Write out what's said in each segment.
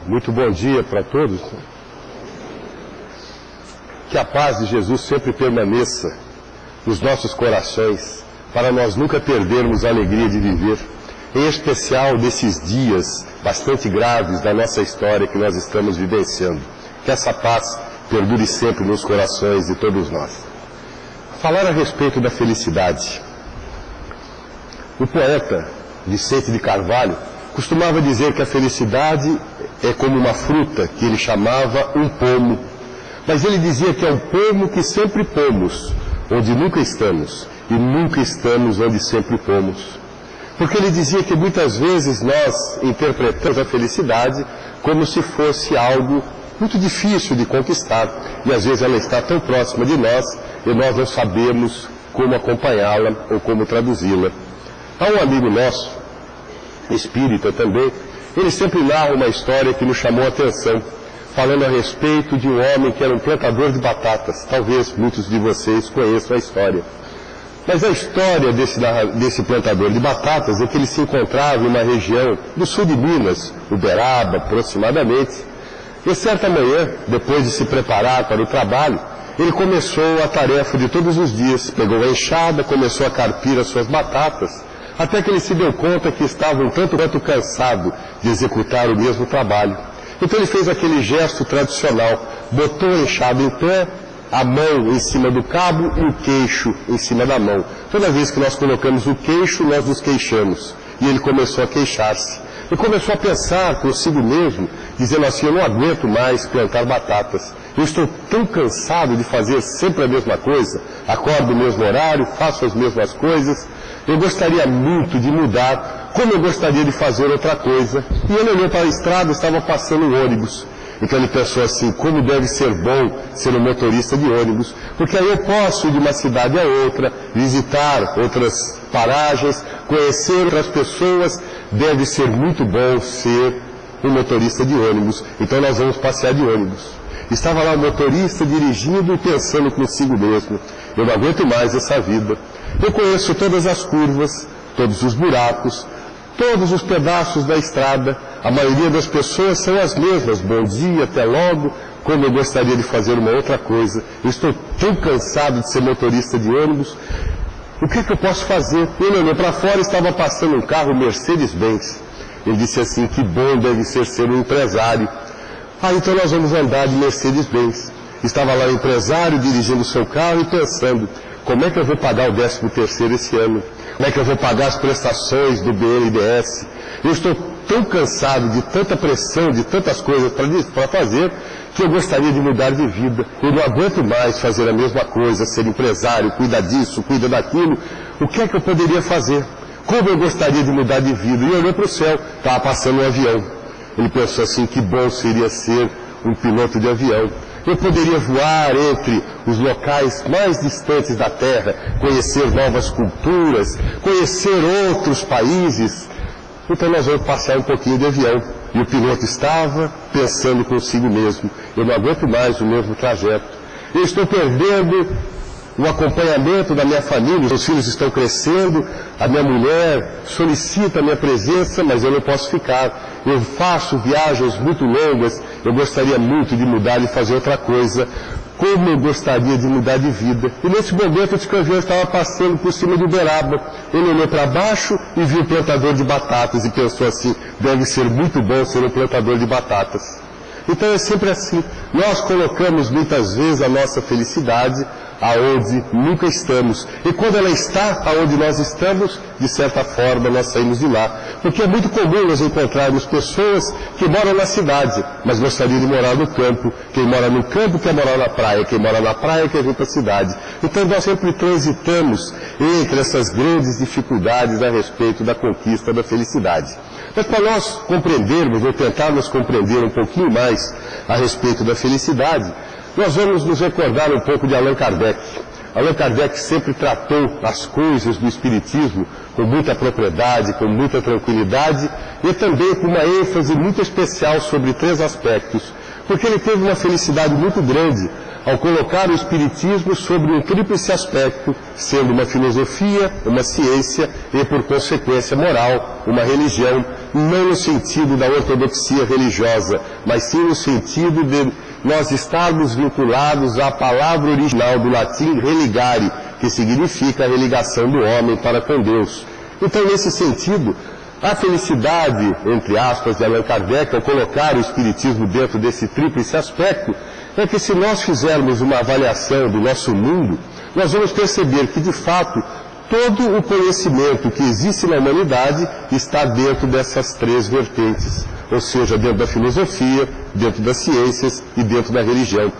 Muito bom dia para todos. Que a paz de Jesus sempre permaneça nos nossos corações, para nós nunca perdermos a alegria de viver, em especial nesses dias bastante graves da nossa história que nós estamos vivenciando. Que essa paz perdure sempre nos corações de todos nós. Falar a respeito da felicidade. O poeta Vicente de Carvalho costumava dizer que a felicidade é como uma fruta que ele chamava um pomo. Mas ele dizia que é um pomo que sempre pomos, onde nunca estamos, e nunca estamos onde sempre pomos. Porque ele dizia que muitas vezes nós interpretamos a felicidade como se fosse algo muito difícil de conquistar, e às vezes ela está tão próxima de nós e nós não sabemos como acompanhá-la ou como traduzi-la. Há um amigo nosso, espírita também, ele sempre narra uma história que nos chamou a atenção, falando a respeito de um homem que era um plantador de batatas. Talvez muitos de vocês conheçam a história. Mas a história desse plantador de batatas é que ele se encontrava em uma região do sul de Minas, Uberaba aproximadamente, e certa manhã, depois de se preparar para o trabalho, ele começou a tarefa de todos os dias, pegou a enxada, começou a carpir as suas batatas, até que ele se deu conta que estava um tanto quanto cansado de executar o mesmo trabalho. Então ele fez aquele gesto tradicional, botou a enxada em pé, a mão em cima do cabo e o queixo em cima da mão. Toda vez que nós colocamos o queixo, nós nos queixamos. E ele começou a queixar-se. E começou a pensar consigo mesmo, dizendo assim: eu não aguento mais plantar batatas. Eu estou tão cansado de fazer sempre a mesma coisa. Acordo no mesmo horário, faço as mesmas coisas. Eu gostaria muito de mudar, como eu gostaria de fazer outra coisa. E ele olhou para a estrada, estava passando um ônibus. Então ele pensou assim: como deve ser bom ser um motorista de ônibus, porque aí eu posso ir de uma cidade a outra, visitar outras paragens, conhecer outras pessoas. Deve ser muito bom ser um motorista de ônibus. Então nós vamos passear de ônibus. Estava lá o motorista dirigindo e pensando consigo mesmo: eu não aguento mais essa vida. Eu conheço todas as curvas, todos os buracos, todos os pedaços da estrada. A maioria das pessoas são as mesmas. Bom dia, até logo. Como eu gostaria de fazer uma outra coisa. Eu estou tão cansado de ser motorista de ônibus. O que é que eu posso fazer? Ele olhou para fora e estava passando um carro Mercedes-Benz. Ele disse assim: que bom deve ser um empresário. Então nós vamos andar de Mercedes-Benz. Estava lá o empresário dirigindo o seu carro e pensando: como é que eu vou pagar o 13º esse ano? Como é que eu vou pagar as prestações do BNDES? Eu estou tão cansado de tanta pressão, de tantas coisas para fazer, que eu gostaria de mudar de vida. Eu não aguento mais fazer a mesma coisa, ser empresário, cuida disso, cuida daquilo. O que é que eu poderia fazer? Como eu gostaria de mudar de vida? E olhou para o céu, estava passando um avião. Ele pensou assim: que bom seria ser um piloto de avião. Eu poderia voar entre os locais mais distantes da Terra, conhecer novas culturas, conhecer outros países. Então nós vamos passear um pouquinho de avião. E o piloto estava pensando consigo mesmo: eu não aguento mais o mesmo trajeto. Eu estou perdendo o acompanhamento da minha família, os filhos estão crescendo, a minha mulher solicita a minha presença, mas eu não posso ficar. Eu faço viagens muito longas, eu gostaria muito de mudar e fazer outra coisa. Como eu gostaria de mudar de vida. E nesse momento o escraviano estava passando por cima de Uberaba. Ele olhou para baixo e viu um plantador de batatas e pensou assim: deve ser muito bom ser um plantador de batatas. Então é sempre assim. Nós colocamos muitas vezes a nossa felicidade aonde nunca estamos. E quando ela está aonde nós estamos, de certa forma nós saímos de lá. Porque é muito comum nós encontrarmos pessoas que moram na cidade, mas gostariam de morar no campo. Quem mora no campo quer morar na praia, quem mora na praia quer vir para a cidade. Então nós sempre transitamos entre essas grandes dificuldades a respeito da conquista da felicidade. Mas para nós compreendermos, ou tentarmos compreender um pouquinho mais a respeito da felicidade, nós vamos nos recordar um pouco de Allan Kardec. Allan Kardec sempre tratou as coisas do Espiritismo com muita propriedade, com muita tranquilidade e também com uma ênfase muito especial sobre 3 aspectos, porque ele teve uma felicidade muito grande ao colocar o Espiritismo sobre um tríplice aspecto, sendo uma filosofia, uma ciência e, por consequência, moral, uma religião, não no sentido da ortodoxia religiosa, mas sim no sentido de nós estarmos vinculados à palavra original do latim religare, que significa a religação do homem para com Deus. Então, nesse sentido, a felicidade, entre aspas, de Allan Kardec, ao colocar o Espiritismo dentro desse tríplice aspecto, é que se nós fizermos uma avaliação do nosso mundo, nós vamos perceber que, de fato, todo o conhecimento que existe na humanidade está dentro dessas três vertentes, ou seja, dentro da filosofia, dentro das ciências e dentro da religião.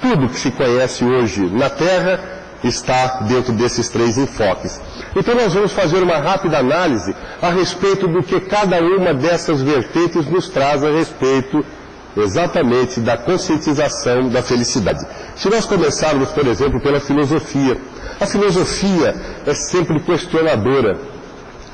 Tudo que se conhece hoje na Terra está dentro desses três enfoques. Então nós vamos fazer uma rápida análise a respeito do que cada uma dessas vertentes nos traz a respeito exatamente da conscientização da felicidade. Se nós começarmos, por exemplo, pela filosofia, a filosofia é sempre questionadora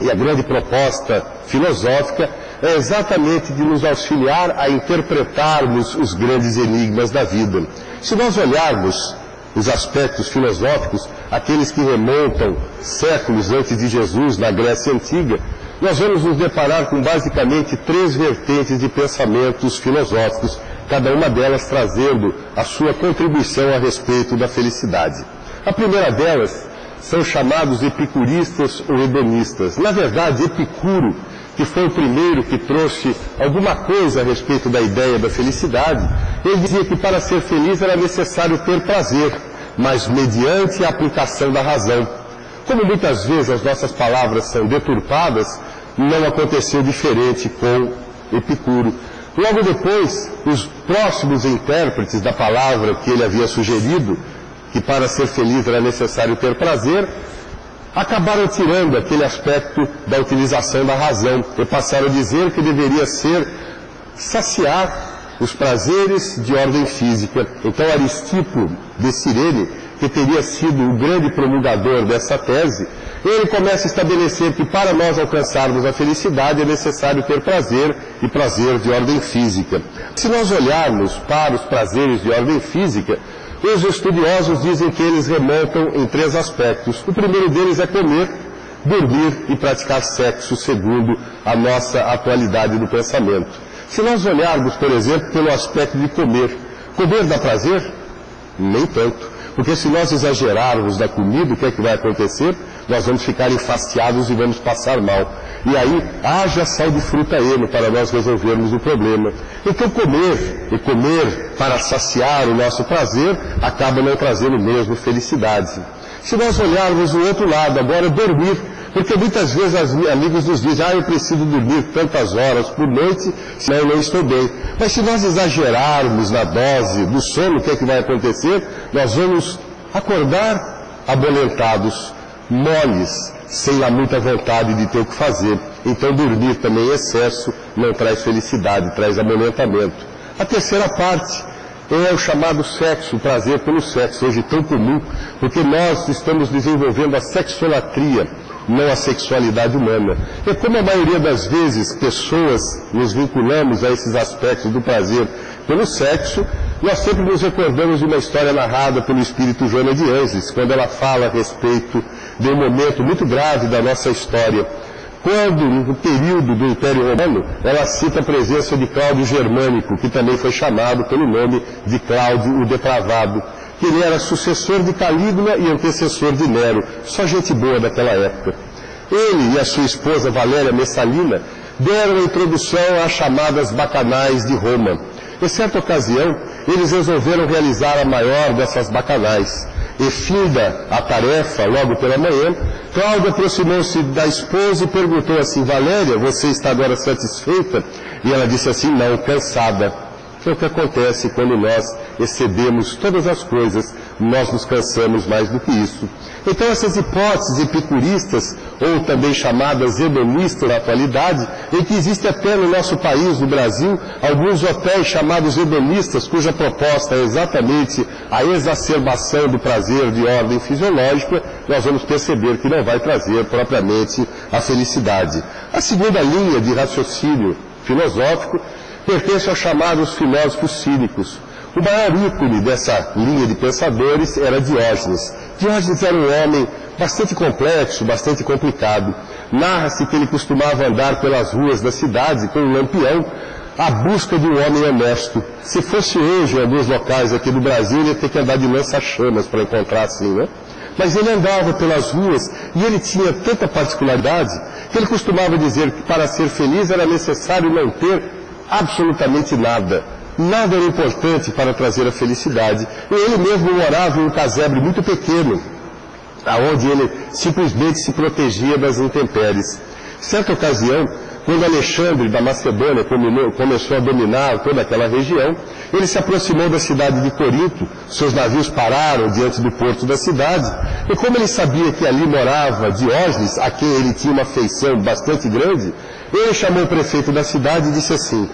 e a grande proposta filosófica é exatamente de nos auxiliar a interpretarmos os grandes enigmas da vida. Se nós olharmos os aspectos filosóficos, aqueles que remontam séculos antes de Jesus na Grécia Antiga, nós vamos nos deparar com basicamente três vertentes de pensamentos filosóficos, cada uma delas trazendo a sua contribuição a respeito da felicidade. A primeira delas são chamados epicuristas ou hedonistas. Na verdade, Epicuro, que foi o primeiro que trouxe alguma coisa a respeito da ideia da felicidade, ele dizia que para ser feliz era necessário ter prazer, mas mediante a aplicação da razão. Como muitas vezes as nossas palavras são deturpadas, não aconteceu diferente com Epicuro. Logo depois, os próximos intérpretes da palavra que ele havia sugerido, que para ser feliz era necessário ter prazer, acabaram tirando aquele aspecto da utilização da razão e passaram a dizer que deveria ser saciar os prazeres de ordem física. Então Aristipo de Cirene, que teria sido o grande promulgador dessa tese, ele começa a estabelecer que para nós alcançarmos a felicidade é necessário ter prazer e prazer de ordem física. Se nós olharmos para os prazeres de ordem física, os estudiosos dizem que eles remontam em três aspectos. O primeiro deles é comer, dormir e praticar sexo, segundo a nossa atualidade do pensamento. Se nós olharmos, por exemplo, pelo aspecto de comer, comer dá prazer? Nem tanto. Porque se nós exagerarmos da comida, o que é que vai acontecer? Nós vamos ficar enfastiados e vamos passar mal. E aí, haja sal de fruta eno para nós resolvermos o problema. Então, comer, e comer para saciar o nosso prazer, acaba não trazendo mesmo felicidade. Se nós olharmos o outro lado, agora dormir, porque muitas vezes os amigos nos dizem, eu preciso dormir tantas horas por noite, senão eu não estou bem. Mas se nós exagerarmos na dose do sono, o que é que vai acontecer? Nós vamos acordar abolentados, moles, sem lá muita vontade de ter o que fazer. Então dormir também em excesso não traz felicidade, traz amolentamento. A terceira parte é o chamado sexo, o prazer pelo sexo, hoje tão comum, porque nós estamos desenvolvendo a sexolatria, não a sexualidade humana. E como a maioria das vezes pessoas nos vinculamos a esses aspectos do prazer pelo sexo, nós sempre nos recordamos de uma história narrada pelo espírito Joana de Anges, quando ela fala a respeito de um momento muito grave da nossa história. Quando, no período do Império Romano, ela cita a presença de Cláudio Germânico, que também foi chamado pelo nome de Cláudio o Depravado, que ele era sucessor de Calígula e antecessor de Nero, só gente boa daquela época. Ele e a sua esposa Valéria Messalina deram a introdução às chamadas bacanais de Roma. Em certa ocasião, eles resolveram realizar a maior dessas bacanais. E finda a tarefa, logo pela manhã, Cláudio aproximou-se da esposa e perguntou assim, Valéria, você está agora satisfeita? E ela disse assim, não, cansada. É o que acontece quando nós excedemos todas as coisas, nós nos cansamos mais do que isso. Então essas hipóteses epicuristas, ou também chamadas hedonistas na atualidade, em que existe até no nosso país, no Brasil, alguns hotéis chamados hedonistas, cuja proposta é exatamente a exacerbação do prazer de ordem fisiológica, nós vamos perceber que não vai trazer propriamente a felicidade. A segunda linha de raciocínio filosófico pertence aos chamados filósofos cínicos. O maior ícone dessa linha de pensadores era Diógenes. Diógenes era um homem bastante complexo, bastante complicado. Narra-se que ele costumava andar pelas ruas da cidade com um lampião à busca de um homem honesto. Se fosse hoje em alguns locais aqui do Brasil, ele ia ter que andar de lança-chamas para encontrar assim, né? Mas ele andava pelas ruas e ele tinha tanta particularidade que ele costumava dizer que para ser feliz era necessário não ter absolutamente nada. Nada era importante para trazer a felicidade. E ele mesmo morava em um casebre muito pequeno, aonde ele simplesmente se protegia das intempéries. Certa ocasião, quando Alexandre da Macedônia começou a dominar toda aquela região, ele se aproximou da cidade de Corinto, seus navios pararam diante do porto da cidade, e como ele sabia que ali morava Diógenes, a quem ele tinha uma afeição bastante grande, ele chamou o prefeito da cidade e disse assim: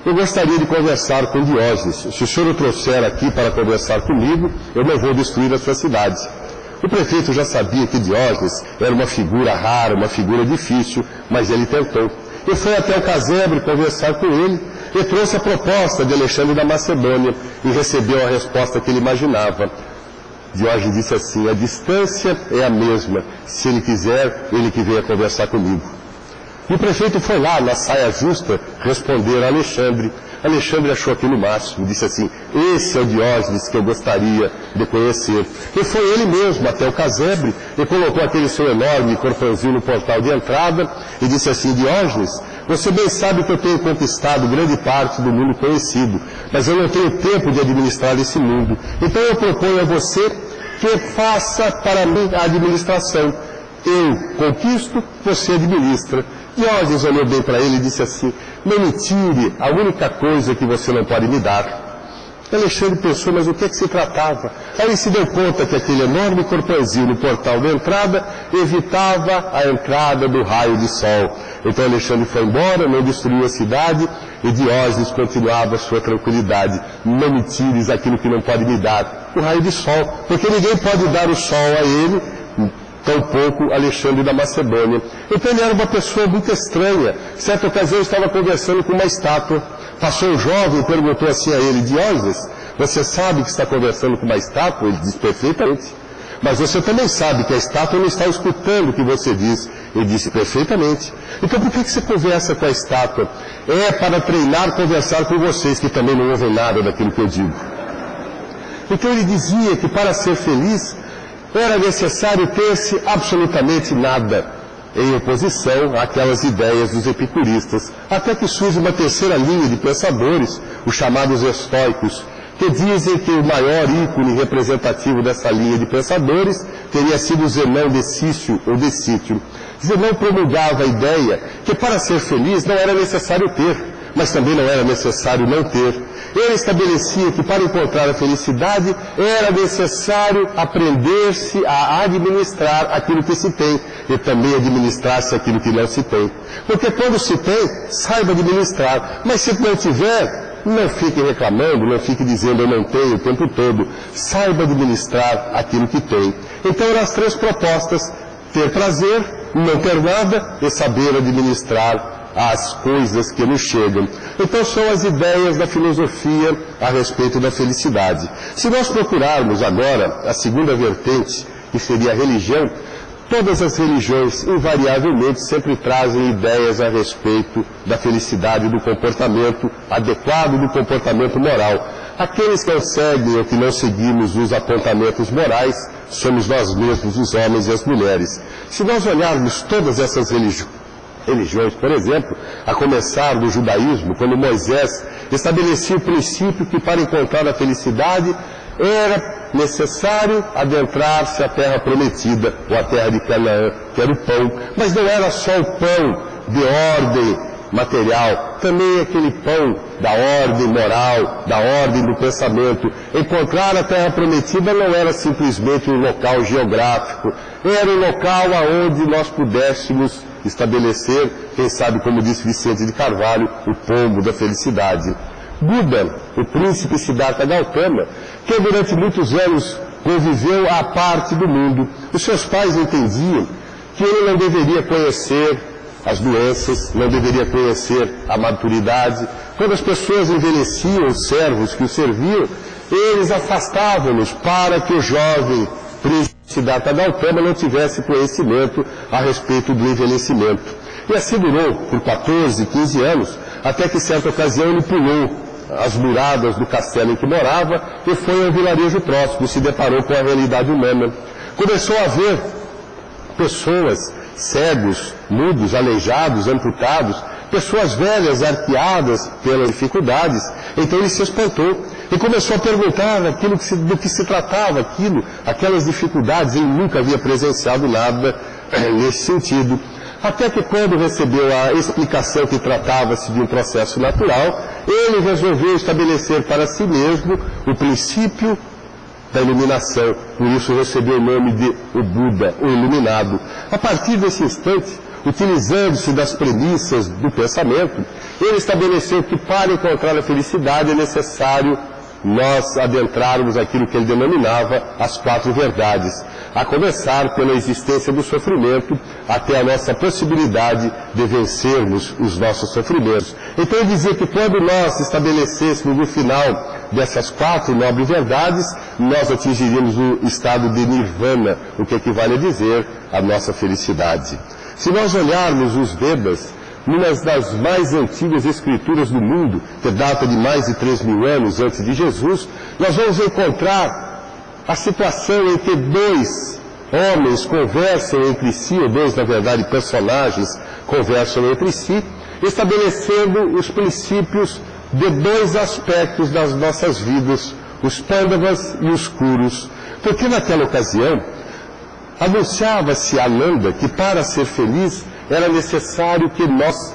eu gostaria de conversar com Diógenes. Se o senhor o trouxer aqui para conversar comigo, eu não vou destruir a sua cidade. O prefeito já sabia que Diógenes era uma figura rara, uma figura difícil, mas ele tentou. E foi até o casebre conversar com ele e trouxe a proposta de Alexandre da Macedônia e recebeu a resposta que ele imaginava. Diógenes disse assim: a distância é a mesma. Se ele quiser, ele que venha conversar comigo. E o prefeito foi lá, na saia justa, responder a Alexandre. Alexandre achou aquilo máximo, disse assim: esse é o Diógenes que eu gostaria de conhecer. E foi ele mesmo até o casebre e colocou aquele seu enorme corpãozinho no portal de entrada e disse assim: Diógenes, você bem sabe que eu tenho conquistado grande parte do mundo conhecido, mas eu não tenho tempo de administrar esse mundo. Então eu proponho a você que faça para mim a administração. Eu conquisto, você administra. Diógenes olhou bem para ele e disse assim: não me tire a única coisa que você não pode me dar. Alexandre pensou, mas o que é que se tratava? Aí ele se deu conta que aquele enorme corpãozinho no portal da entrada evitava a entrada do raio de sol. Então Alexandre foi embora, não destruiu a cidade, e Diógenes continuava a sua tranquilidade. Não me tires aquilo que não pode me dar, o raio de sol, porque ninguém pode dar o sol a ele, tampouco Alexandre da Macedônia. Então ele era uma pessoa muito estranha. Certa ocasião eu estava conversando com uma estátua. Passou um jovem e perguntou assim a ele: Diógenes, você sabe que está conversando com uma estátua? Ele disse: perfeitamente. Mas você também sabe que a estátua não está escutando o que você diz. Ele disse: perfeitamente. Então por que você conversa com a estátua? É para treinar conversar com vocês, que também não ouvem nada daquilo que eu digo. Então ele dizia que para ser feliz era necessário ter-se absolutamente nada, em oposição àquelas ideias dos epicuristas, até que surge uma terceira linha de pensadores, os chamados estoicos, que dizem que o maior ícone representativo dessa linha de pensadores teria sido Zenão de Cício ou de Cítio. Zenão promulgava a ideia que para ser feliz não era necessário ter, mas também não era necessário não ter. Ele estabelecia que para encontrar a felicidade era necessário aprender-se a administrar aquilo que se tem e também administrar-se aquilo que não se tem. Porque quando se tem, saiba administrar, mas se não tiver, não fique reclamando, não fique dizendo eu não tenho o tempo todo. Saiba administrar aquilo que tem. Então eram as três propostas: ter prazer, não ter nada e saber administrar as coisas que nos chegam. Então são as ideias da filosofia a respeito da felicidade. Se nós procurarmos agora a segunda vertente, que seria a religião, todas as religiões invariavelmente sempre trazem ideias a respeito da felicidade, do comportamento adequado, do comportamento moral. Aqueles que não seguem ou que não seguimos os apontamentos morais somos nós mesmos, os homens e as mulheres. Se nós olharmos todas essas religiões, por exemplo, a começar do judaísmo, quando Moisés estabelecia o princípio que para encontrar a felicidade era necessário adentrar-se à terra prometida, ou à terra de Canaã, que era o pão. Mas não era só o pão de ordem material, também aquele pão da ordem moral, da ordem do pensamento. Encontrar a terra prometida não era simplesmente um local geográfico, era um local aonde nós pudéssemos estabelecer, quem sabe, como disse Vicente de Carvalho, o pombo da felicidade. Buda, o príncipe Siddhartha Gautama, que durante muitos anos conviveu à parte do mundo, os seus pais entendiam que ele não deveria conhecer as doenças, não deveria conhecer a maturidade. Quando as pessoas envelheciam, os servos que o serviam, eles afastavam-nos para que o jovem príncipe Siddhartha Gautama não tivesse conhecimento a respeito do envelhecimento. E assim durou por 14, 15 anos, até que certa ocasião ele pulou as muradas do castelo em que morava e foi ao vilarejo próximo, se deparou com a realidade humana. Começou a ver pessoas, cegos, mudos, aleijados, amputados, pessoas velhas, arqueadas pelas dificuldades. Então ele se espantou e começou a perguntar do que se tratava aquelas dificuldades. Ele nunca havia presenciado nada nesse sentido. Até que quando recebeu a explicação que tratava-se de um processo natural, ele resolveu estabelecer para si mesmo o princípio da iluminação. Por isso recebeu o nome de o Buda, o iluminado. A partir desse instante, utilizando-se das premissas do pensamento, ele estabeleceu que para encontrar a felicidade é necessário nós adentrarmos aquilo que ele denominava as 4 verdades, a começar pela existência do sofrimento até a nossa possibilidade de vencermos os nossos sofrimentos. Então ele dizia que quando nós estabelecêssemos o final dessas 4 nobres verdades, nós atingiríamos o estado de nirvana, o que equivale a dizer a nossa felicidade. Se nós olharmos os Vedas, numa das mais antigas escrituras do mundo, que data de mais de 3.000 anos antes de Jesus, nós vamos encontrar a situação em que 2 homens conversam entre si, ou 2, na verdade, personagens conversam entre si, estabelecendo os princípios de 2 aspectos das nossas vidas, os Pandavas e os Kurus. Porque naquela ocasião, anunciava-se a Nanda que para ser feliz era necessário que nós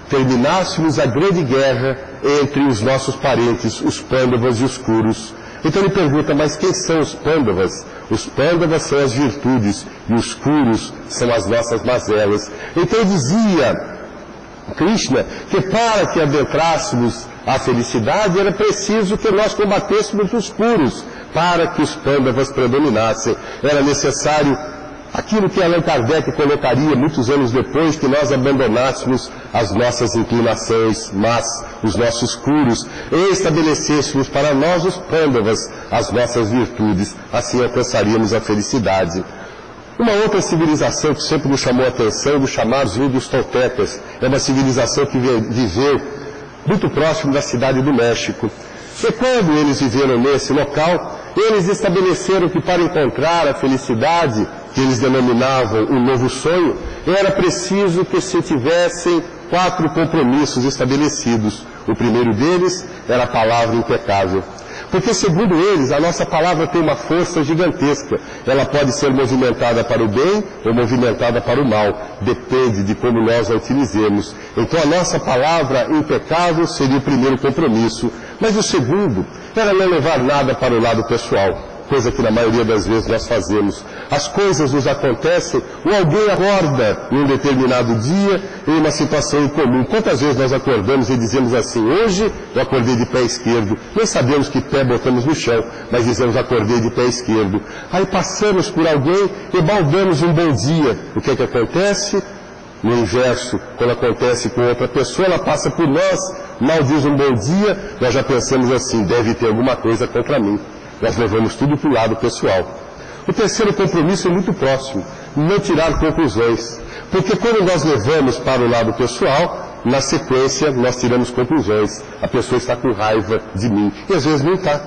terminássemos a grande guerra entre os nossos parentes, os Pandavas e os Kurus. Então ele pergunta, mas quem são os Pandavas? Os Pandavas são as virtudes e os Kurus são as nossas mazelas. Então dizia Krishna que para que adentrássemos a felicidade era preciso que nós combatêssemos os Kurus para que os Pandavas predominassem. Era necessário aquilo que Allan Kardec colocaria muitos anos depois, que nós abandonássemos as nossas inclinações, mas os nossos Kurus, e estabelecêssemos para nós os Pandavas as nossas virtudes, assim alcançaríamos a felicidade. Uma outra civilização que sempre nos chamou a atenção, dos chamados índios toltecas, é uma civilização que viveu muito próximo da cidade do México. E quando eles viveram nesse local, eles estabeleceram que para encontrar a felicidade, que eles denominavam um novo sonho, era preciso que se tivessem 4 compromissos estabelecidos. O primeiro deles era a palavra impecável. Porque, segundo eles, a nossa palavra tem uma força gigantesca. Ela pode ser movimentada para o bem ou movimentada para o mal. Depende de como nós a utilizemos. Então, a nossa palavra impecável seria o primeiro compromisso. Mas o segundo era não levar nada para o lado pessoal, coisa que na maioria das vezes nós fazemos. As coisas nos acontecem, ou alguém acorda em um determinado dia, em uma situação incomum. Quantas vezes nós acordamos e dizemos assim, hoje eu acordei de pé esquerdo, nem sabemos que pé botamos no chão, mas dizemos acordei de pé esquerdo. Aí passamos por alguém e mal damos um bom dia. O que é que acontece? No inverso, quando acontece com outra pessoa, ela passa por nós, mal diz um bom dia, nós já pensamos assim, deve ter alguma coisa contra mim. Nós levamos tudo para o lado pessoal. O terceiro compromisso é muito próximo, não tirar conclusões. Porque quando nós levamos para o lado pessoal, na sequência nós tiramos conclusões. A pessoa está com raiva de mim. E às vezes não está.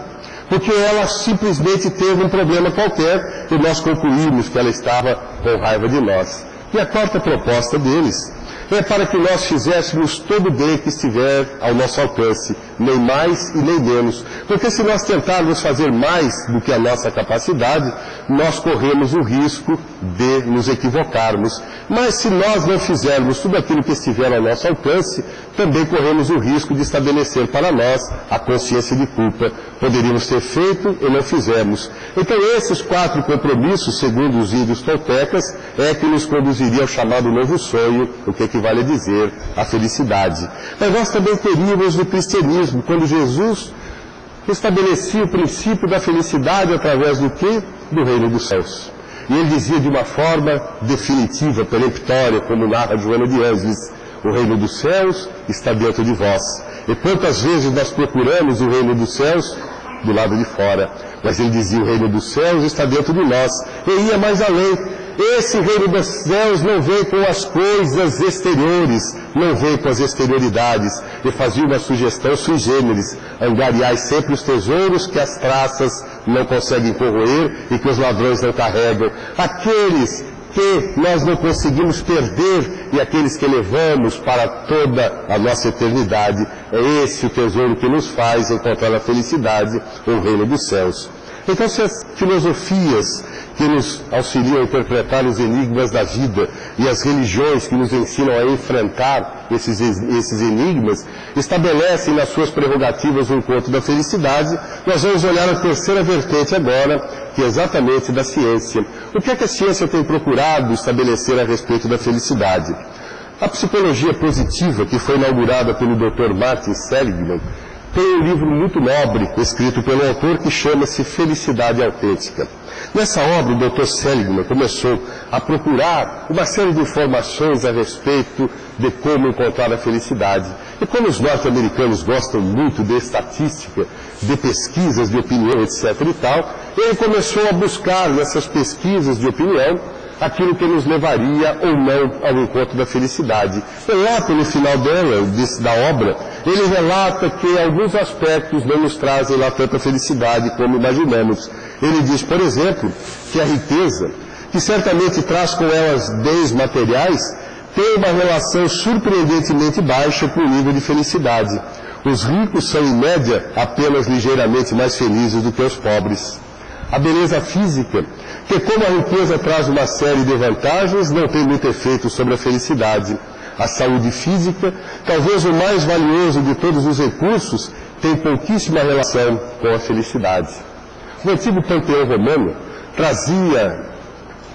Porque ela simplesmente teve um problema qualquer e nós concluímos que ela estava com raiva de nós. E a quarta proposta deles é para que nós fizéssemos todo o bem que estiver ao nosso alcance, nem mais e nem menos. Porque se nós tentarmos fazer mais do que a nossa capacidade, nós corremos o risco de nos equivocarmos. Mas se nós não fizermos tudo aquilo que estiver ao nosso alcance, também corremos o risco de estabelecer para nós a consciência de culpa. Poderíamos ter feito e não fizemos. Então esses 4 compromissos, segundo os índios toltecas, é que nos conduziria ao chamado novo sonho, o que equivale a dizer a felicidade. Mas nós também teríamos no cristianismo, quando Jesus estabelecia o princípio da felicidade através do quê? Do reino dos céus. E ele dizia de uma forma definitiva, peremptória, como narra Joana de Ângeles, o reino dos céus está dentro de vós. E quantas vezes nós procuramos o reino dos céus do lado de fora? Mas ele dizia: o reino dos céus está dentro de nós. E ia mais além. Esse reino dos céus não vem com as coisas exteriores, não vem com as exterioridades. E fazia uma sugestão sui generis: angariai sempre os tesouros que as traças não conseguem corroer e que os ladrões não carregam. Aqueles que nós não conseguimos perder e aqueles que levamos para toda a nossa eternidade, é esse o tesouro que nos faz encontrar a felicidade, o reino dos céus. Então, se as filosofias que nos auxiliam a interpretar os enigmas da vida e as religiões que nos ensinam a enfrentar esses enigmas estabelecem nas suas prerrogativas o encontro da felicidade, nós vamos olhar a terceira vertente agora, que é exatamente da ciência. O que é que a ciência tem procurado estabelecer a respeito da felicidade? A psicologia positiva, que foi inaugurada pelo Dr. Martin Seligman, tem um livro muito nobre, escrito pelo autor, que chama-se Felicidade Autêntica. Nessa obra, o Dr. Seligman começou a procurar uma série de informações a respeito de como encontrar a felicidade. E como os norte-americanos gostam muito de estatística, de pesquisas de opinião, etc. e tal, ele começou a buscar nessas pesquisas de opinião aquilo que nos levaria ou não ao encontro da felicidade. Relata no final da obra, ele relata que alguns aspectos não nos trazem lá tanta felicidade como imaginamos. Ele diz, por exemplo, que a riqueza, que certamente traz com ela os bens materiais, tem uma relação surpreendentemente baixa com o nível de felicidade. Os ricos são, em média, apenas ligeiramente mais felizes do que os pobres. A beleza física, que como a riqueza traz uma série de vantagens, não tem muito efeito sobre a felicidade. A saúde física, talvez o mais valioso de todos os recursos, tem pouquíssima relação com a felicidade. O antigo panteão romano trazia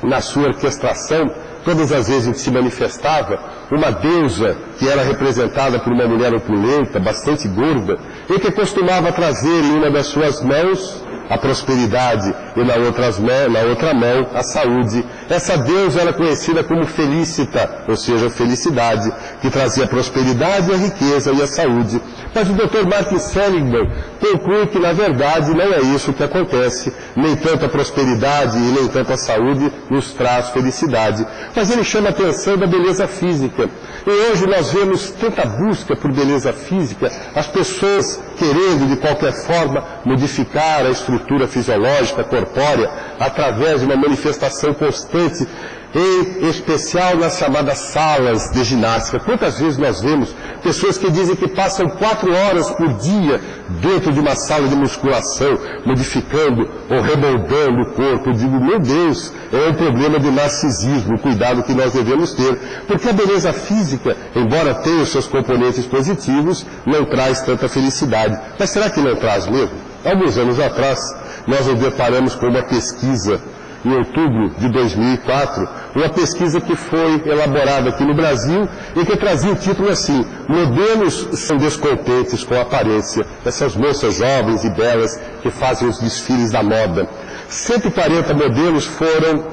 na sua orquestração, todas as vezes em que se manifestava, uma deusa que era representada por uma mulher opulenta, bastante gorda, e que costumava trazer em uma das suas mãos a prosperidade e na outra mão a saúde. Essa deusa era conhecida como Felicita, ou seja, felicidade, que trazia a prosperidade, a riqueza e a saúde. Mas o Dr. Martin Seligman conclui que, na verdade, não é isso que acontece. Nem tanto a prosperidade e nem tanto a saúde nos traz felicidade. Mas ele chama a atenção da beleza física. E hoje nós vemos tanta busca por beleza física, as pessoas querendo, de qualquer forma, modificar a estrutura fisiológica, corpórea, através de uma manifestação constante, em especial nas chamadas salas de ginástica. Quantas vezes nós vemos pessoas que dizem que passam 4 horas por dia dentro de uma sala de musculação, modificando ou remoldando o corpo? Eu digo, meu Deus, é um problema de narcisismo, cuidado que nós devemos ter, porque a beleza física, embora tenha os seus componentes positivos, não traz tanta felicidade. Mas será que não traz mesmo? Alguns anos atrás, nós nos deparamos com uma pesquisa em outubro de 2004, uma pesquisa que foi elaborada aqui no Brasil e que trazia o título assim: modelos são descontentes com a aparência. Essas moças jovens e belas que fazem os desfiles da moda. 140 modelos foram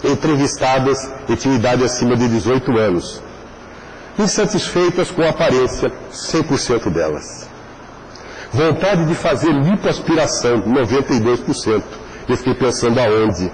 entrevistadas e tinham idade acima de 18 anos. Insatisfeitas com a aparência, 100% delas. Vontade de fazer lipoaspiração, 92%. Eu fiquei pensando aonde?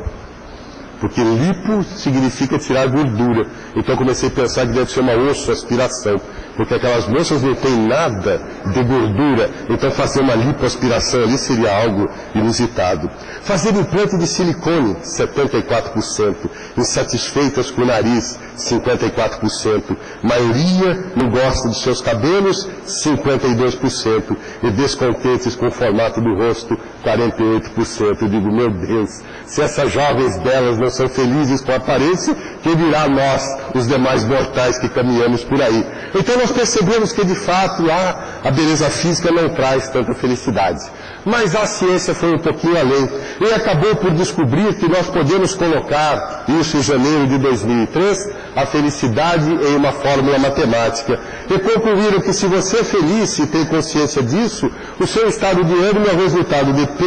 Porque lipo significa tirar gordura. Então comecei a pensar que deve ser uma ossoaspiração, porque aquelas moças não têm nada de gordura, então fazer uma lipoaspiração ali seria algo inusitado. Fazer implante de silicone, 74%. Insatisfeitas com o nariz, 54%. Maioria não gosta dos seus cabelos, 52%. E descontentes com o formato do rosto, 48%. Eu digo, meu Deus, se essas jovens belas não são felizes com a aparência, quem dirá nós, os demais mortais que caminhamos por aí? Então nós percebemos que de fato a beleza física não traz tanta felicidade. Mas a ciência foi um pouquinho além e acabou por descobrir que nós podemos colocar, isso em janeiro de 2003, a felicidade em uma fórmula matemática. E concluíram que se você é feliz e tem consciência disso, o seu estado de ânimo é o resultado de P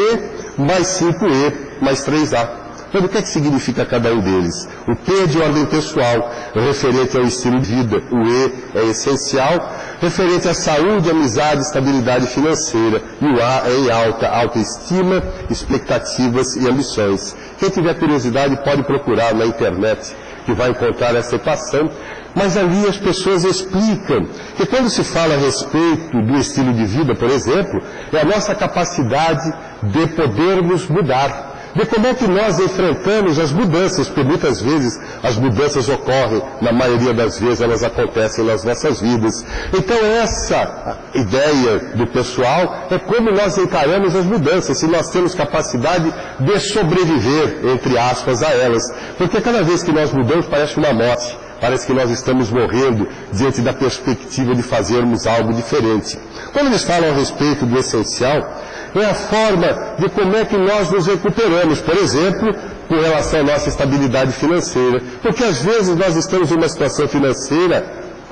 mais 5E mais 3A. Mas o que é que significa cada um deles? O P é de ordem pessoal, referente ao estilo de vida. O E é essencial, referente à saúde, amizade, estabilidade financeira. E o A é em alta, autoestima, expectativas e ambições. Quem tiver curiosidade pode procurar na internet, que vai encontrar essa equação. Mas ali as pessoas explicam que quando se fala a respeito do estilo de vida, por exemplo, é a nossa capacidade de podermos mudar. De como é que nós enfrentamos as mudanças, porque muitas vezes as mudanças ocorrem, na maioria das vezes elas acontecem nas nossas vidas. Então essa ideia do pessoal é como nós encaramos as mudanças, se nós temos capacidade de sobreviver, entre aspas, a elas. Porque cada vez que nós mudamos parece uma morte. Parece que nós estamos morrendo diante da perspectiva de fazermos algo diferente. Quando eles falam a respeito do essencial, é a forma de como é que nós nos recuperamos, por exemplo, com relação à nossa estabilidade financeira. Porque às vezes nós estamos em uma situação financeira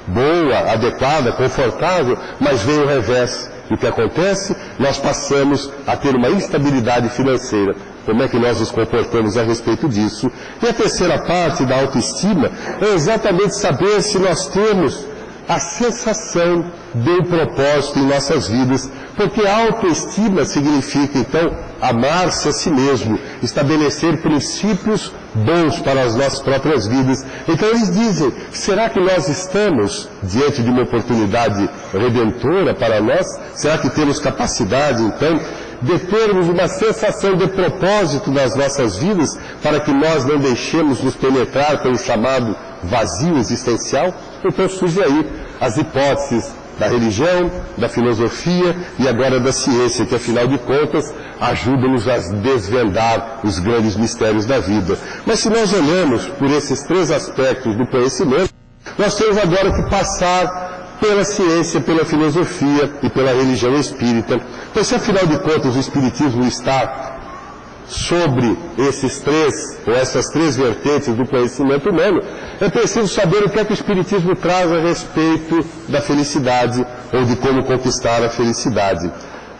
boa, adequada, confortável, mas vem o revés. E o que acontece? Nós passamos a ter uma instabilidade financeira. Como é que nós nos comportamos a respeito disso? E a terceira parte da autoestima é exatamente saber se nós temos a sensação de um propósito em nossas vidas. Porque a autoestima significa, então, amar-se a si mesmo, estabelecer princípios bons para as nossas próprias vidas. Então eles dizem, será que nós estamos diante de uma oportunidade redentora para nós? Será que temos capacidade, então, de termos uma sensação de propósito nas nossas vidas, para que nós não deixemos nos penetrar pelo chamado vazio existencial? Então surge aí as hipóteses da religião, da filosofia e agora da ciência, que afinal de contas ajudam-nos a desvendar os grandes mistérios da vida. Mas se nós olhamos por esses três aspectos do conhecimento, nós temos agora que passar pela ciência, pela filosofia e pela religião espírita. Então, se afinal de contas o espiritismo está sobre esses três, ou essas três vertentes do conhecimento humano, é preciso saber o que é que o espiritismo traz a respeito da felicidade, ou de como conquistar a felicidade.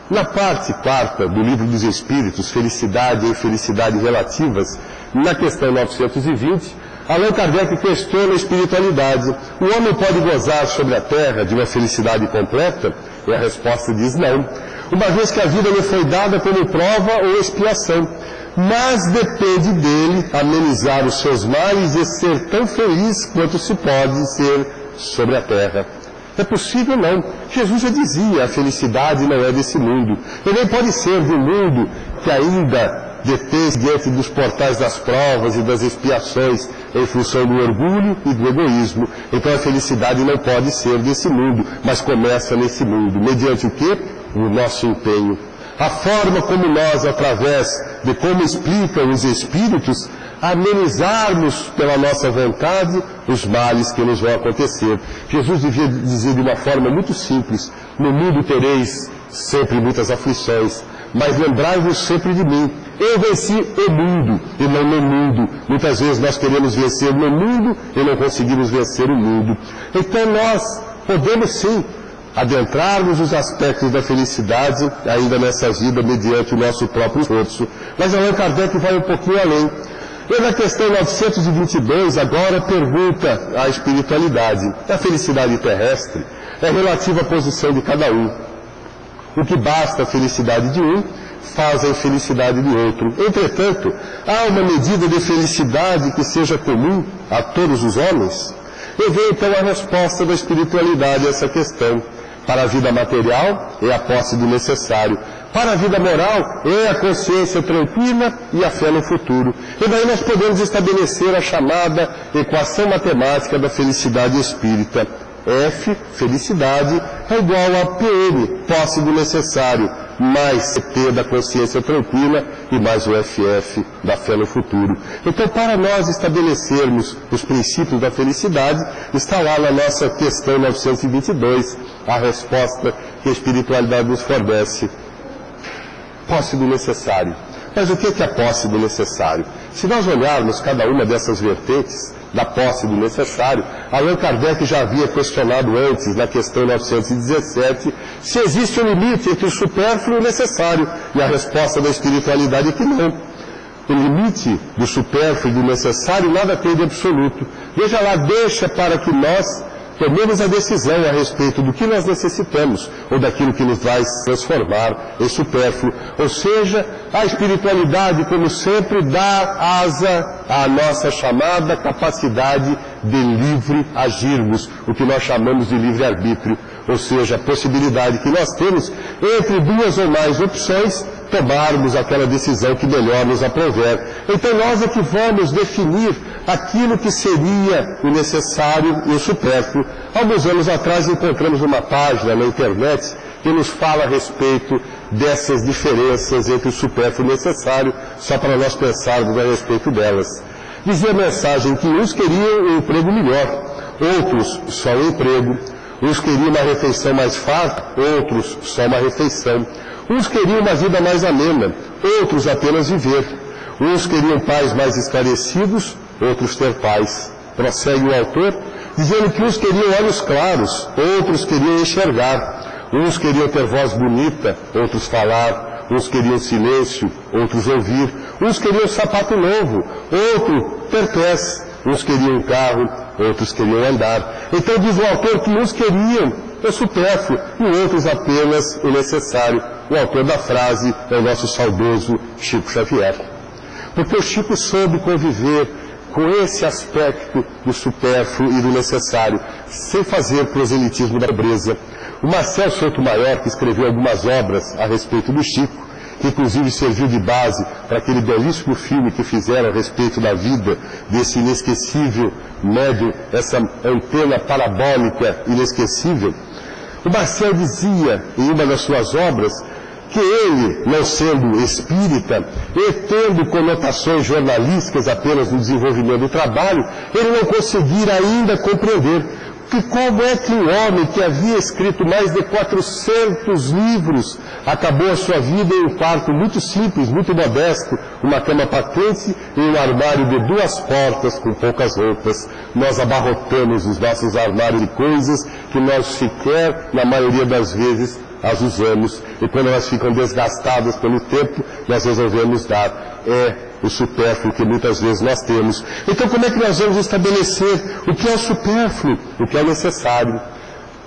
Na parte quarta do Livro dos Espíritos, Felicidade e Infelicidade Relativas, na questão 920, Allan Kardec questiona a espiritualidade. O homem pode gozar sobre a Terra de uma felicidade completa? E a resposta diz não, uma vez que a vida lhe foi dada como prova ou expiação. Mas depende dele amenizar os seus males e ser tão feliz quanto se pode ser sobre a Terra. É possível? Não. Jesus já dizia, a felicidade não é desse mundo. E nem pode ser do mundo que ainda detém diante dos portais das provas e das expiações em função do orgulho e do egoísmo. Então a felicidade não pode ser desse mundo, mas começa nesse mundo. Mediante o quê? O nosso empenho. A forma como nós, através de como explicam os Espíritos, amenizarmos pela nossa vontade os males que nos vão acontecer. Jesus devia dizer de uma forma muito simples, no mundo tereis sempre muitas aflições, mas lembrai-vos sempre de mim. Eu venci o mundo e não no mundo. Muitas vezes nós queremos vencer no mundo e não conseguimos vencer o mundo. Então nós podemos sim adentrarmos os aspectos da felicidade ainda nessa vida mediante o nosso próprio esforço. Mas Allan Kardec vai um pouquinho além. E na questão 922 agora pergunta à espiritualidade. A felicidade terrestre é relativa à posição de cada um. O que basta a felicidade de um, faz a infelicidade de outro. Entretanto, há uma medida de felicidade que seja comum a todos os homens? E vem então a resposta da espiritualidade a essa questão. Para a vida material é a posse do necessário. Para a vida moral é a consciência tranquila e a fé no futuro. E daí nós podemos estabelecer a chamada equação matemática da felicidade espírita. F, felicidade, é igual a PM, posse do necessário, mais CT da consciência tranquila e mais o FF da fé no futuro. Então, para nós estabelecermos os princípios da felicidade, está lá na nossa questão 922, a resposta que a espiritualidade nos fornece. Posse do necessário. Mas o que é a posse do necessário? Se nós olharmos cada uma dessas vertentes da posse do necessário, Allan Kardec já havia questionado antes, na questão 917, se existe um limite entre o supérfluo e o necessário. E a resposta da espiritualidade é que não. o limite do supérfluo e do necessário, nada tem de absoluto. Veja lá, deixa para que nós tomemos a decisão a respeito do que nós necessitamos ou daquilo que nos vai transformar em supérfluo. Ou seja, a espiritualidade, como sempre, dá asa à nossa chamada capacidade de livre agirmos, o que nós chamamos de livre-arbítrio. Ou seja, a possibilidade que nós temos, entre duas ou mais opções, tomarmos aquela decisão que melhor nos aprouver. Então nós é que vamos definir aquilo que seria o necessário e o supérfluo. Alguns anos atrás encontramos uma página na internet que nos fala a respeito dessas diferenças entre o supérfluo e o necessário, só para nós pensarmos a respeito delas. Dizia a mensagem que uns queriam um emprego melhor, outros só um emprego. Uns queriam uma refeição mais farta, outros só uma refeição. Uns queriam uma vida mais amena, outros apenas viver. Uns queriam pais mais esclarecidos, outros ter paz. Prossegue o autor, dizendo que uns queriam olhos claros, outros queriam enxergar. Uns queriam ter voz bonita, outros falar. Uns queriam silêncio, outros ouvir. Uns queriam sapato novo, outros ter pés. Uns queriam carro, outros queriam andar. Então diz o autor que uns queriam o supérfluo e outros apenas o necessário. O autor da frase é o nosso saudoso Chico Xavier. Porque o Chico soube conviver com esse aspecto do supérfluo e do necessário, sem fazer proselitismo da pobreza. O Marcel Sotomayor, que escreveu algumas obras a respeito do Chico, que inclusive serviu de base para aquele belíssimo filme que fizeram a respeito da vida desse inesquecível médium, essa antena parabólica inesquecível. O Marcel dizia, em uma das suas obras, que ele, não sendo espírita, e tendo conotações jornalísticas apenas no desenvolvimento do trabalho, ele não conseguira ainda compreender que como é que um homem que havia escrito mais de 400 livros acabou a sua vida em um quarto muito simples, muito modesto, uma cama patente e um armário de 2 portas com poucas roupas. Nós abarrotamos os nossos armários de coisas que nós sequer, na maioria das vezes, as usamos. E quando elas ficam desgastadas pelo tempo, nós resolvemos dar. É o supérfluo que muitas vezes nós temos. Então como é que nós vamos estabelecer o que é o supérfluo, o que é necessário?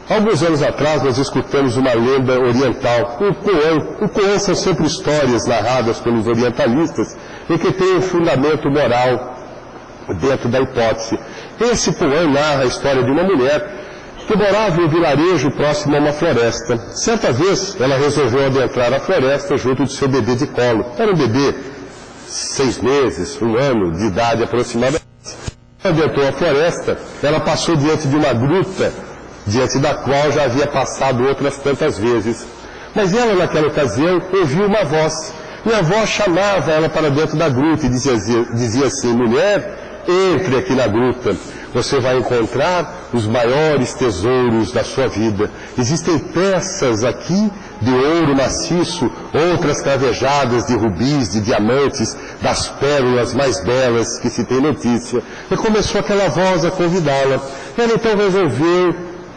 Alguns anos atrás nós escutamos uma lenda oriental, o Coan são sempre histórias narradas pelos orientalistas e que tem um fundamento moral dentro da hipótese. Esse Coan narra a história de uma mulher que morava em um vilarejo próximo a uma floresta. Certa vez ela resolveu adentrar a floresta junto de seu bebê de colo. Era um bebê 6 meses, 1 ano de idade aproximadamente. Quando adentrou a floresta, ela passou diante de uma gruta, diante da qual já havia passado outras tantas vezes. Mas ela, naquela ocasião, ouviu uma voz. E a voz chamava ela para dentro da gruta e dizia assim: mulher, entre aqui na gruta. Você vai encontrar os maiores tesouros da sua vida. Existem peças aqui de ouro maciço, outras cravejadas de rubis, de diamantes, das pérolas mais belas que se tem notícia. E começou aquela voz a convidá-la. Ela então resolveu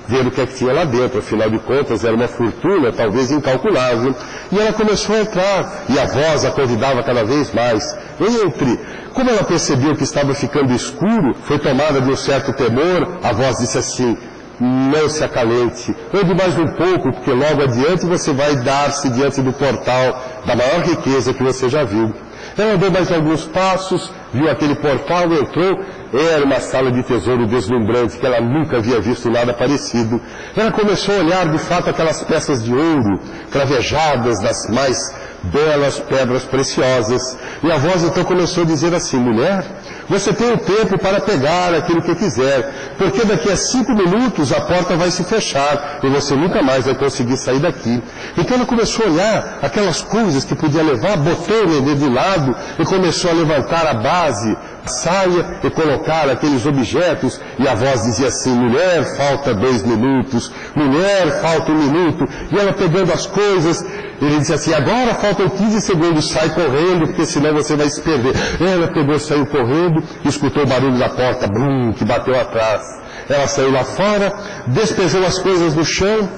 ver o que é que tinha lá dentro, afinal de contas era uma fortuna, talvez incalculável. E ela começou a entrar, e a voz a convidava cada vez mais. Entre. Como ela percebeu que estava ficando escuro, foi tomada de um certo temor, a voz disse assim: não se acalente, ande mais um pouco, porque logo adiante você vai dar-se diante do portal da maior riqueza que você já viu. Ela andou mais alguns passos, viu aquele portal, entrou. Era uma sala de tesouro deslumbrante, que ela nunca havia visto nada parecido. Ela começou a olhar de fato aquelas peças de ouro, cravejadas das mais belas pedras preciosas. E a voz então começou a dizer assim: mulher, você tem o tempo para pegar aquilo que quiser, porque daqui a 5 minutos a porta vai se fechar e você nunca mais vai conseguir sair daqui. Então ela começou a olhar aquelas coisas que podia levar, botou o nenê de lado e começou a levantar a base, a saia e colocar aqueles objetos, e a voz dizia assim: mulher, falta 2 minutos, mulher, falta 1 minuto. E ela pegando as coisas, ele disse assim: agora faltam 15 segundos, sai correndo, porque senão você vai se perder. Ela pegou, saiu correndo, escutou o barulho da porta, brum, que bateu atrás. Ela saiu lá fora, despejou as coisas no chão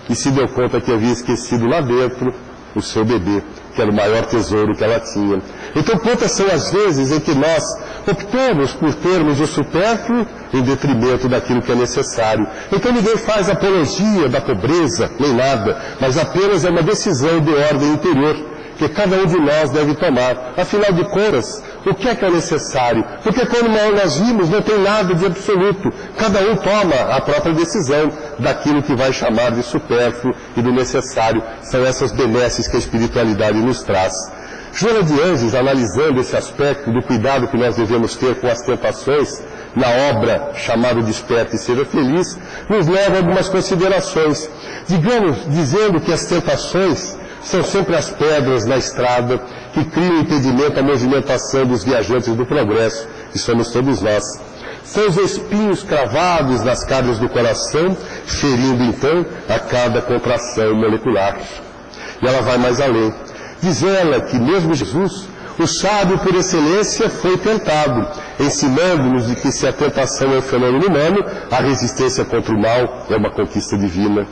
e se deu conta que havia esquecido lá dentro o seu bebê, que era o maior tesouro que ela tinha. Então, quantas são as vezes em que nós optamos por termos o supérfluo em detrimento daquilo que é necessário. Então, ninguém faz apologia da pobreza, nem nada, mas apenas é uma decisão de ordem interior, que cada um de nós deve tomar. Afinal de contas, o que é necessário? Porque quando nós vimos, não tem nada de absoluto. Cada um toma a própria decisão daquilo que vai chamar de supérfluo e do necessário. São essas benesses que a espiritualidade nos traz. Joana de Anjos, analisando esse aspecto do cuidado que nós devemos ter com as tentações, na obra chamada Desperte e Seja Feliz, nos leva a algumas considerações. Digamos, dizendo que as tentações são sempre as pedras na estrada que criam impedimento à movimentação dos viajantes do progresso, que somos todos nós. São os espinhos cravados nas carnes do coração, ferindo então a cada contração molecular. E ela vai mais além. Diz ela que mesmo Jesus, o sábio por excelência, foi tentado, ensinando-nos de que se a tentação é um fenômeno humano, a resistência contra o mal é uma conquista divina.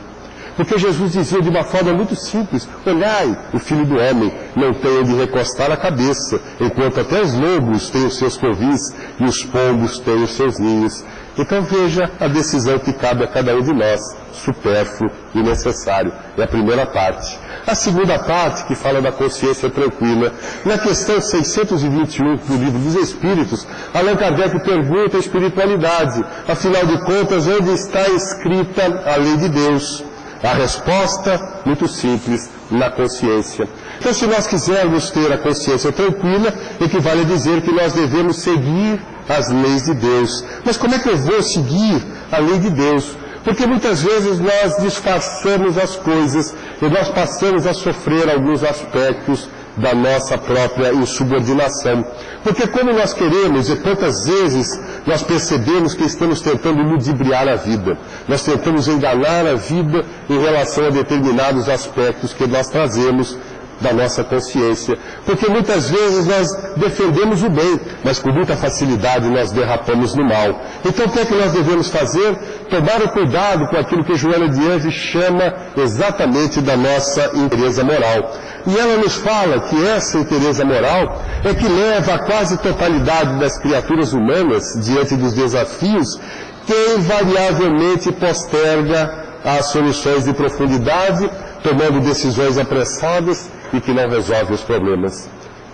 Porque Jesus dizia de uma forma muito simples: olhai, o Filho do Homem não tem onde recostar a cabeça, enquanto até os lobos têm os seus covis e os pombos têm os seus ninhos. Então veja a decisão que cabe a cada um de nós, supérfluo e necessário. É a primeira parte. A segunda parte, que fala da consciência tranquila. Na questão 621 do Livro dos Espíritos, Allan Kardec pergunta a espiritualidade: afinal de contas, onde está escrita a lei de Deus? A resposta, muito simples, na consciência. Então, se nós quisermos ter a consciência tranquila, equivale a dizer que nós devemos seguir as leis de Deus. Mas como é que eu vou seguir a lei de Deus? Porque muitas vezes nós disfarçamos as coisas e nós passamos a sofrer alguns aspectos da nossa própria insubordinação. Porque como nós queremos, e quantas vezes nós percebemos que estamos tentando ludibriar a vida, nós tentamos enganar a vida em relação a determinados aspectos que nós trazemos da nossa consciência. Porque muitas vezes nós defendemos o bem, mas com muita facilidade nós derrapamos no mal. Então o que é que nós devemos fazer? Tomar o cuidado com aquilo que Joana de Anjos chama exatamente da nossa inteireza moral. E ela nos fala que essa inteireza moral é que leva a quase totalidade das criaturas humanas diante dos desafios, que invariavelmente posterga as soluções de profundidade, tomando decisões apressadas e que não resolve os problemas.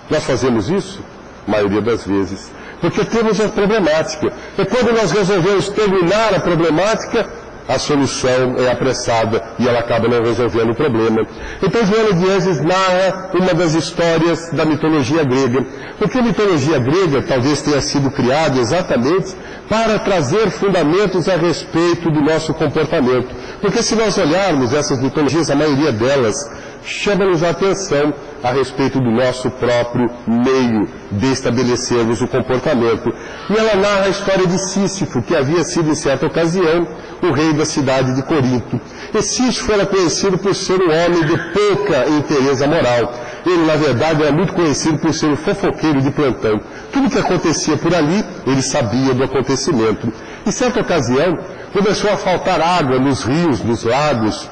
Nós fazemos isso? A maioria das vezes. Porque temos a problemática. E quando nós resolvemos terminar a problemática, a solução é apressada e ela acaba não resolvendo o problema. Então Joana de Anjos narra uma das histórias da mitologia grega. Porque a mitologia grega talvez tenha sido criada exatamente para trazer fundamentos a respeito do nosso comportamento. Porque se nós olharmos essas mitologias, a maioria delas chama-nos a atenção a respeito do nosso próprio meio de estabelecermos o comportamento. E ela narra a história de Sísifo, que havia sido, em certa ocasião, o rei da cidade de Corinto. E Sísifo era conhecido por ser um homem de pouca inteireza moral. Ele, na verdade, era muito conhecido por ser um fofoqueiro de plantão. Tudo que acontecia por ali, ele sabia do acontecimento. Em certa ocasião, começou a faltar água nos rios, nos lagos,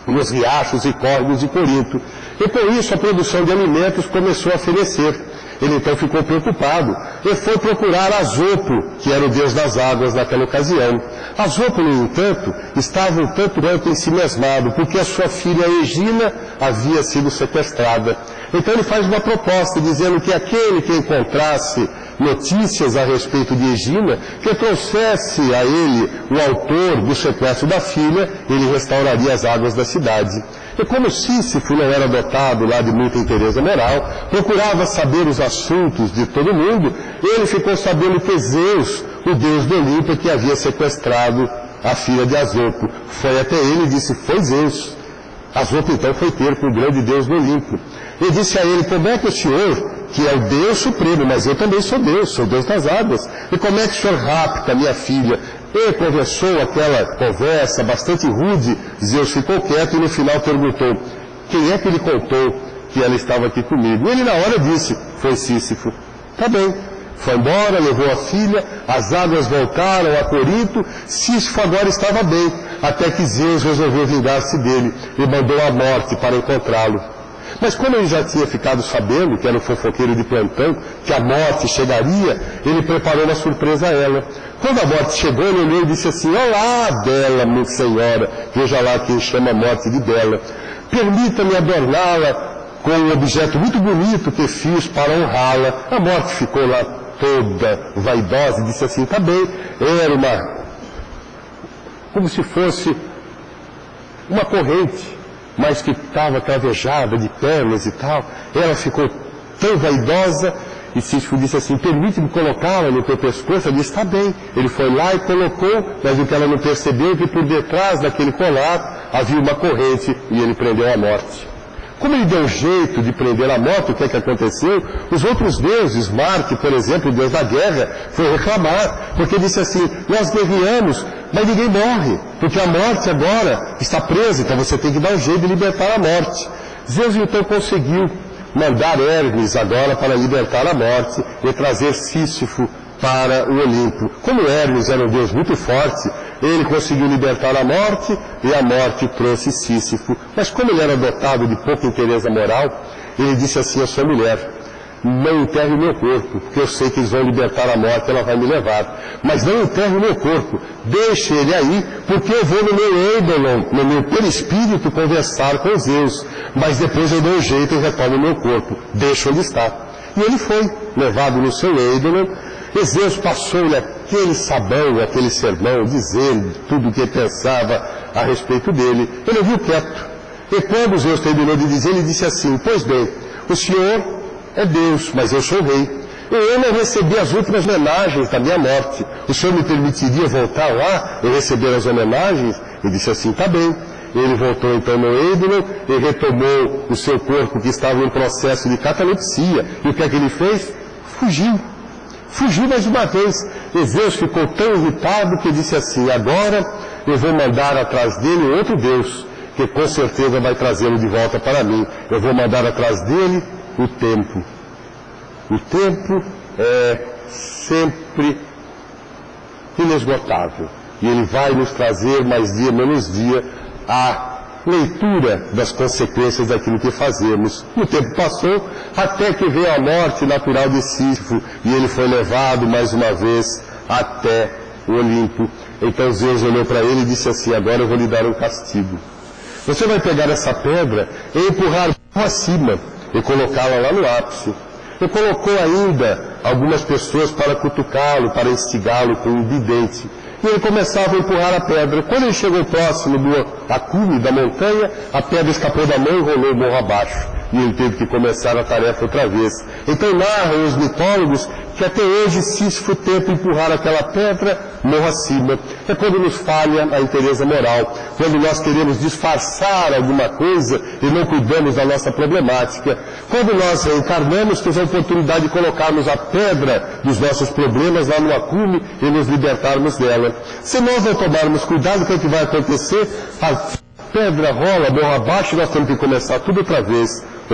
nos riachos e córregos de Corinto. E com isso a produção de alimentos começou a fenecer. Ele então ficou preocupado e foi procurar Azopo, que era o deus das águas naquela ocasião. Azopo, no entanto, estava um tanto quanto ensimesmado, porque a sua filha Egina havia sido sequestrada. Então ele faz uma proposta, dizendo que aquele que encontrasse notícias a respeito de Egina, que trouxesse a ele o autor do sequestro da filha, ele restauraria as águas da cidade. E como Sísifo não era dotado lá de muita inteireza moral, procurava saber os assuntos de todo mundo, ele ficou sabendo que Zeus, o deus do Olimpo, que havia sequestrado a filha de Azopo. Foi até ele e disse: foi Zeus. Azopo então foi ter com o grande deus do Olimpo. E disse a ele: como é que o senhor, que é o Deus Supremo, mas eu também sou Deus das águas, e como é que o senhor rapta minha filha? E conversou aquela conversa bastante rude. Zeus ficou quieto e no final perguntou: quem é que lhe contou que ela estava aqui comigo? E ele na hora disse: foi Sísifo. Tá bem. Foi embora, levou a filha, as águas voltaram a Corinto, Sísifo agora estava bem, até que Zeus resolveu vingar-se dele e mandou a morte para encontrá-lo. Mas como ele já tinha ficado sabendo, que era o fofoqueiro de plantão, que a morte chegaria, ele preparou uma surpresa a ela. Quando a morte chegou, ele olhou e disse assim: olá, bela minha senhora, veja lá quem chama a morte de bela. Permita-me adorná-la com um objeto muito bonito que fiz para honrá-la. A morte ficou lá toda vaidosa e disse assim: tá bem, era como se fosse uma corrente, mas que estava cravejada de pérolas e tal. Ela ficou tão vaidosa e Sísifo disse assim: permite-me colocá-la no teu pescoço. Ela disse: está bem. Ele foi lá e colocou, mas o que ela não percebeu é que por detrás daquele colar havia uma corrente e ele prendeu a morte. Como ele deu jeito de prender a morte, o que é que aconteceu? Os outros deuses, Marte, por exemplo, o deus da guerra, foi reclamar, porque disse assim: nós guerreamos, mas ninguém morre, porque a morte agora está presa, então você tem que dar um jeito de libertar a morte. Zeus então conseguiu mandar Hermes agora para libertar a morte e trazer Sísifo para o Olimpo. Como Hermes era um deus muito forte, ele conseguiu libertar a morte e a morte trouxe Sísifo. Mas como ele era dotado de pouca inteireza moral, ele disse assim à sua mulher: não enterre o meu corpo, porque eu sei que eles vão libertar a morte, ela vai me levar. Mas não enterre o meu corpo, deixe ele aí, porque eu vou no meu eidolon, no meu perispírito, conversar com Zeus. Mas depois eu dou um jeito e retorno o meu corpo, deixo onde está. E ele foi levado no seu eidolon, e Zeus passou-lhe aquele sabão, aquele sermão, dizendo tudo o que ele pensava a respeito dele. Ele ouviu quieto. E quando Zeus terminou de dizer, ele disse assim: pois bem, o senhor é Deus, mas eu sou rei. E eu não recebi as últimas homenagens da minha morte. O senhor me permitiria voltar lá e receber as homenagens? Ele disse assim: tá bem. Ele voltou então no Eidolon e retomou o seu corpo que estava em processo de catalepsia. E o que é que ele fez? Fugiu. Fugiu mais uma vez. E Zeus ficou tão irritado que disse assim: agora eu vou mandar atrás dele outro Deus, que com certeza vai trazê-lo de volta para mim. Eu vou mandar atrás dele o tempo. O tempo é sempre inesgotável. E ele vai nos trazer mais dia, menos dia, a leitura das consequências daquilo que fazemos. O tempo passou até que veio a morte natural de Sísifo e ele foi levado mais uma vez até o Olimpo. Então Zeus olhou para ele e disse assim: agora eu vou lhe dar um castigo. Você vai pegar essa pedra e empurrar acima e colocá-la lá no ápice. E colocou ainda algumas pessoas para cutucá-lo, para instigá-lo com um bidente. E ele começava a empurrar a pedra. Quando ele chegou próximo do acume da montanha, a pedra escapou da mão e rolou morro abaixo. E ele teve que começar a tarefa outra vez. Então narram os mitólogos que até hoje Sísifo tenta empurrar aquela pedra morro acima. É quando nos falha a inteireza moral, quando nós queremos disfarçar alguma coisa e não cuidamos da nossa problemática. Quando nós reencarnamos, temos a oportunidade de colocarmos a pedra dos nossos problemas lá no acume e nos libertarmos dela. Se nós não tomarmos cuidado, o que é que vai acontecer? A pedra rola, morro abaixo, e nós temos que começar tudo outra vez e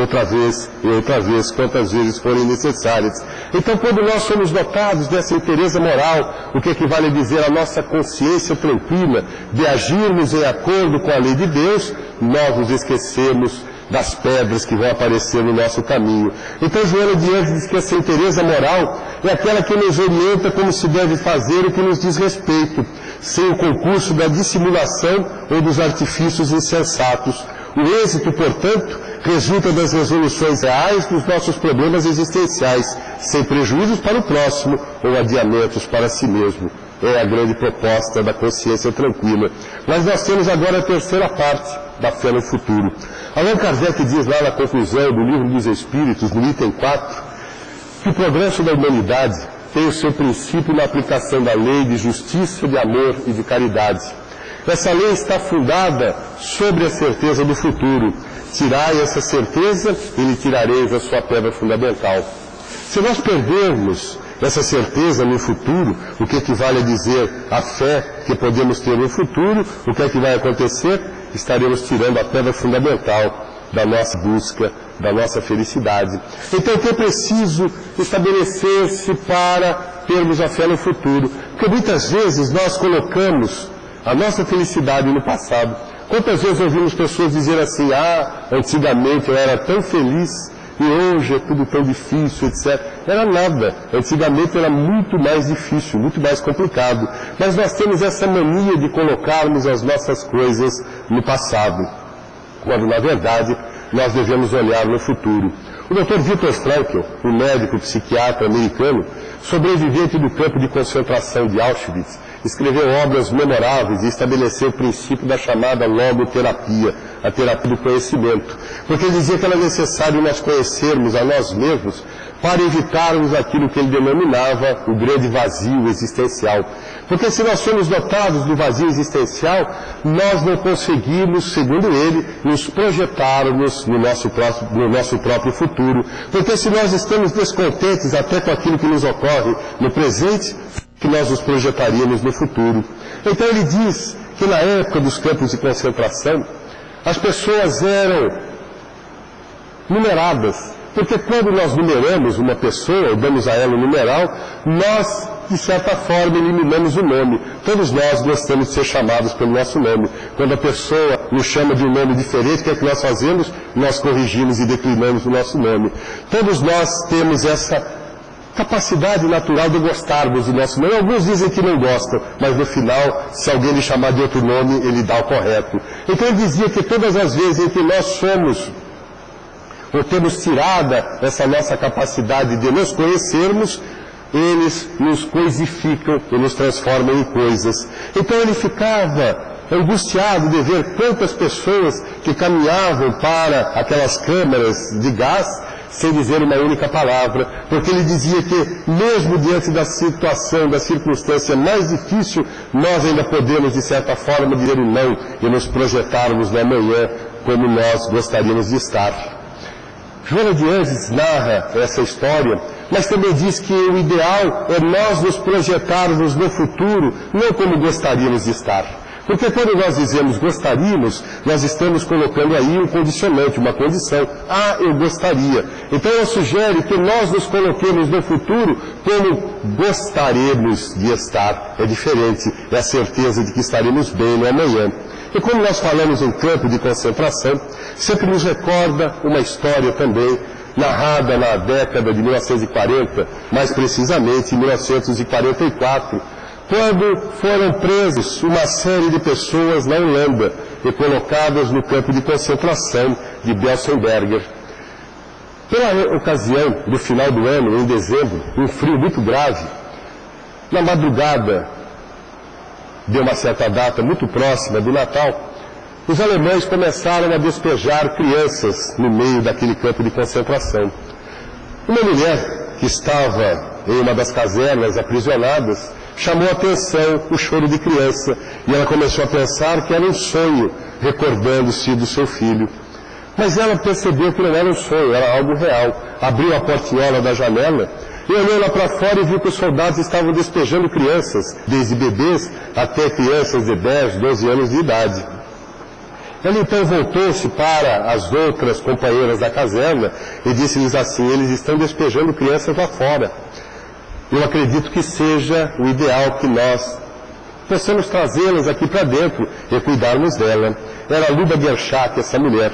outra vez, quantas vezes forem necessárias. Então, quando nós somos dotados dessa inteireza moral, o que equivale a dizer a nossa consciência tranquila de agirmos em acordo com a lei de Deus, nós nos esquecemos das pedras que vão aparecer no nosso caminho. Então, Joana Diante diz que essa inteireza moral é aquela que nos orienta como se deve fazer o que nos diz respeito, sem o concurso da dissimulação ou dos artifícios insensatos. O êxito, portanto, resulta das resoluções reais dos nossos problemas existenciais, sem prejuízos para o próximo ou adiamentos para si mesmo. É a grande proposta da consciência tranquila. Mas nós temos agora a terceira parte da fé no futuro. Allan Kardec diz lá na conclusão do Livro dos Espíritos, no item 4, que o progresso da humanidade tem o seu princípio na aplicação da lei de justiça, de amor e de caridade. Essa lei está fundada sobre a certeza do futuro. Tirai essa certeza e lhe tirareis a sua pedra fundamental. Se nós perdermos essa certeza no futuro, o que equivale a dizer a fé que podemos ter no futuro, o que é que vai acontecer? Estaremos tirando a pedra fundamental da nossa busca, da nossa felicidade. Então, o que é preciso estabelecer-se para termos a fé no futuro? Porque muitas vezes nós colocamos a nossa felicidade no passado. Quantas vezes ouvimos pessoas dizer assim, antigamente eu era tão feliz e hoje é tudo tão difícil, etc. Era nada. Antigamente era muito mais difícil, muito mais complicado. Mas nós temos essa mania de colocarmos as nossas coisas no passado, quando na verdade nós devemos olhar no futuro. O Dr. Viktor Frankl, um médico psiquiatra americano, sobrevivente do campo de concentração de Auschwitz, escreveu obras memoráveis e estabeleceu o princípio da chamada logoterapia, a terapia do conhecimento, porque ele dizia que era necessário nós conhecermos a nós mesmos para evitarmos aquilo que ele denominava o grande vazio existencial. Porque se nós formos dotados do vazio existencial, nós não conseguimos, segundo ele, nos projetarmos no nosso próprio futuro. Porque se nós estamos descontentes até com aquilo que nos ocorre no presente, que nós nos projetaríamos no futuro. Então ele diz que na época dos campos de concentração, as pessoas eram numeradas, porque quando nós numeramos uma pessoa, ou damos a ela um numeral, nós, de certa forma, eliminamos o nome. Todos nós gostamos de ser chamados pelo nosso nome. Quando a pessoa nos chama de um nome diferente, o que é que nós fazemos? Nós corrigimos e declinamos o nosso nome. Todos nós temos essa capacidade natural de gostarmos do nosso nome. Alguns dizem que não gostam, mas no final, se alguém lhe chamar de outro nome, ele dá o correto. Então ele dizia que todas as vezes em que nós somos, ou temos tirada essa nossa capacidade de nos conhecermos, eles nos coisificam e nos transformam em coisas. Então ele ficava angustiado de ver quantas pessoas que caminhavam para aquelas câmaras de gás sem dizer uma única palavra, porque ele dizia que mesmo diante da situação, da circunstância mais difícil, nós ainda podemos, de certa forma, dizer um não e nos projetarmos no amanhã como nós gostaríamos de estar. Joana de Angeles narra essa história, mas também diz que o ideal é nós nos projetarmos no futuro, não como gostaríamos de estar. Porque quando nós dizemos gostaríamos, nós estamos colocando aí um condicionante, uma condição. Eu gostaria. Então ela sugere que nós nos coloquemos no futuro como gostaríamos de estar. É diferente, é a certeza de que estaremos bem no amanhã. E como nós falamos em campo de concentração, sempre nos recorda uma história também, narrada na década de 1940, mais precisamente em 1944, quando foram presos uma série de pessoas na Holanda e colocadas no campo de concentração de Belsenberger. Pela ocasião do final do ano, em dezembro, um frio muito grave, na madrugada de uma certa data muito próxima do Natal, os alemães começaram a despejar crianças no meio daquele campo de concentração. Uma mulher que estava em uma das casernas aprisionadas chamou a atenção o choro de criança e ela começou a pensar que era um sonho, recordando-se do seu filho. Mas ela percebeu que não era um sonho, era algo real. Abriu a portinhola da janela e olhou lá para fora e viu que os soldados estavam despejando crianças, desde bebês até crianças de 10, 12 anos de idade. Ela então voltou-se para as outras companheiras da caserna e disse-lhes assim: eles estão despejando crianças lá fora. Eu acredito que seja o ideal que nós possamos trazê-las aqui para dentro e cuidarmos dela. Era Luba Gershak, essa mulher.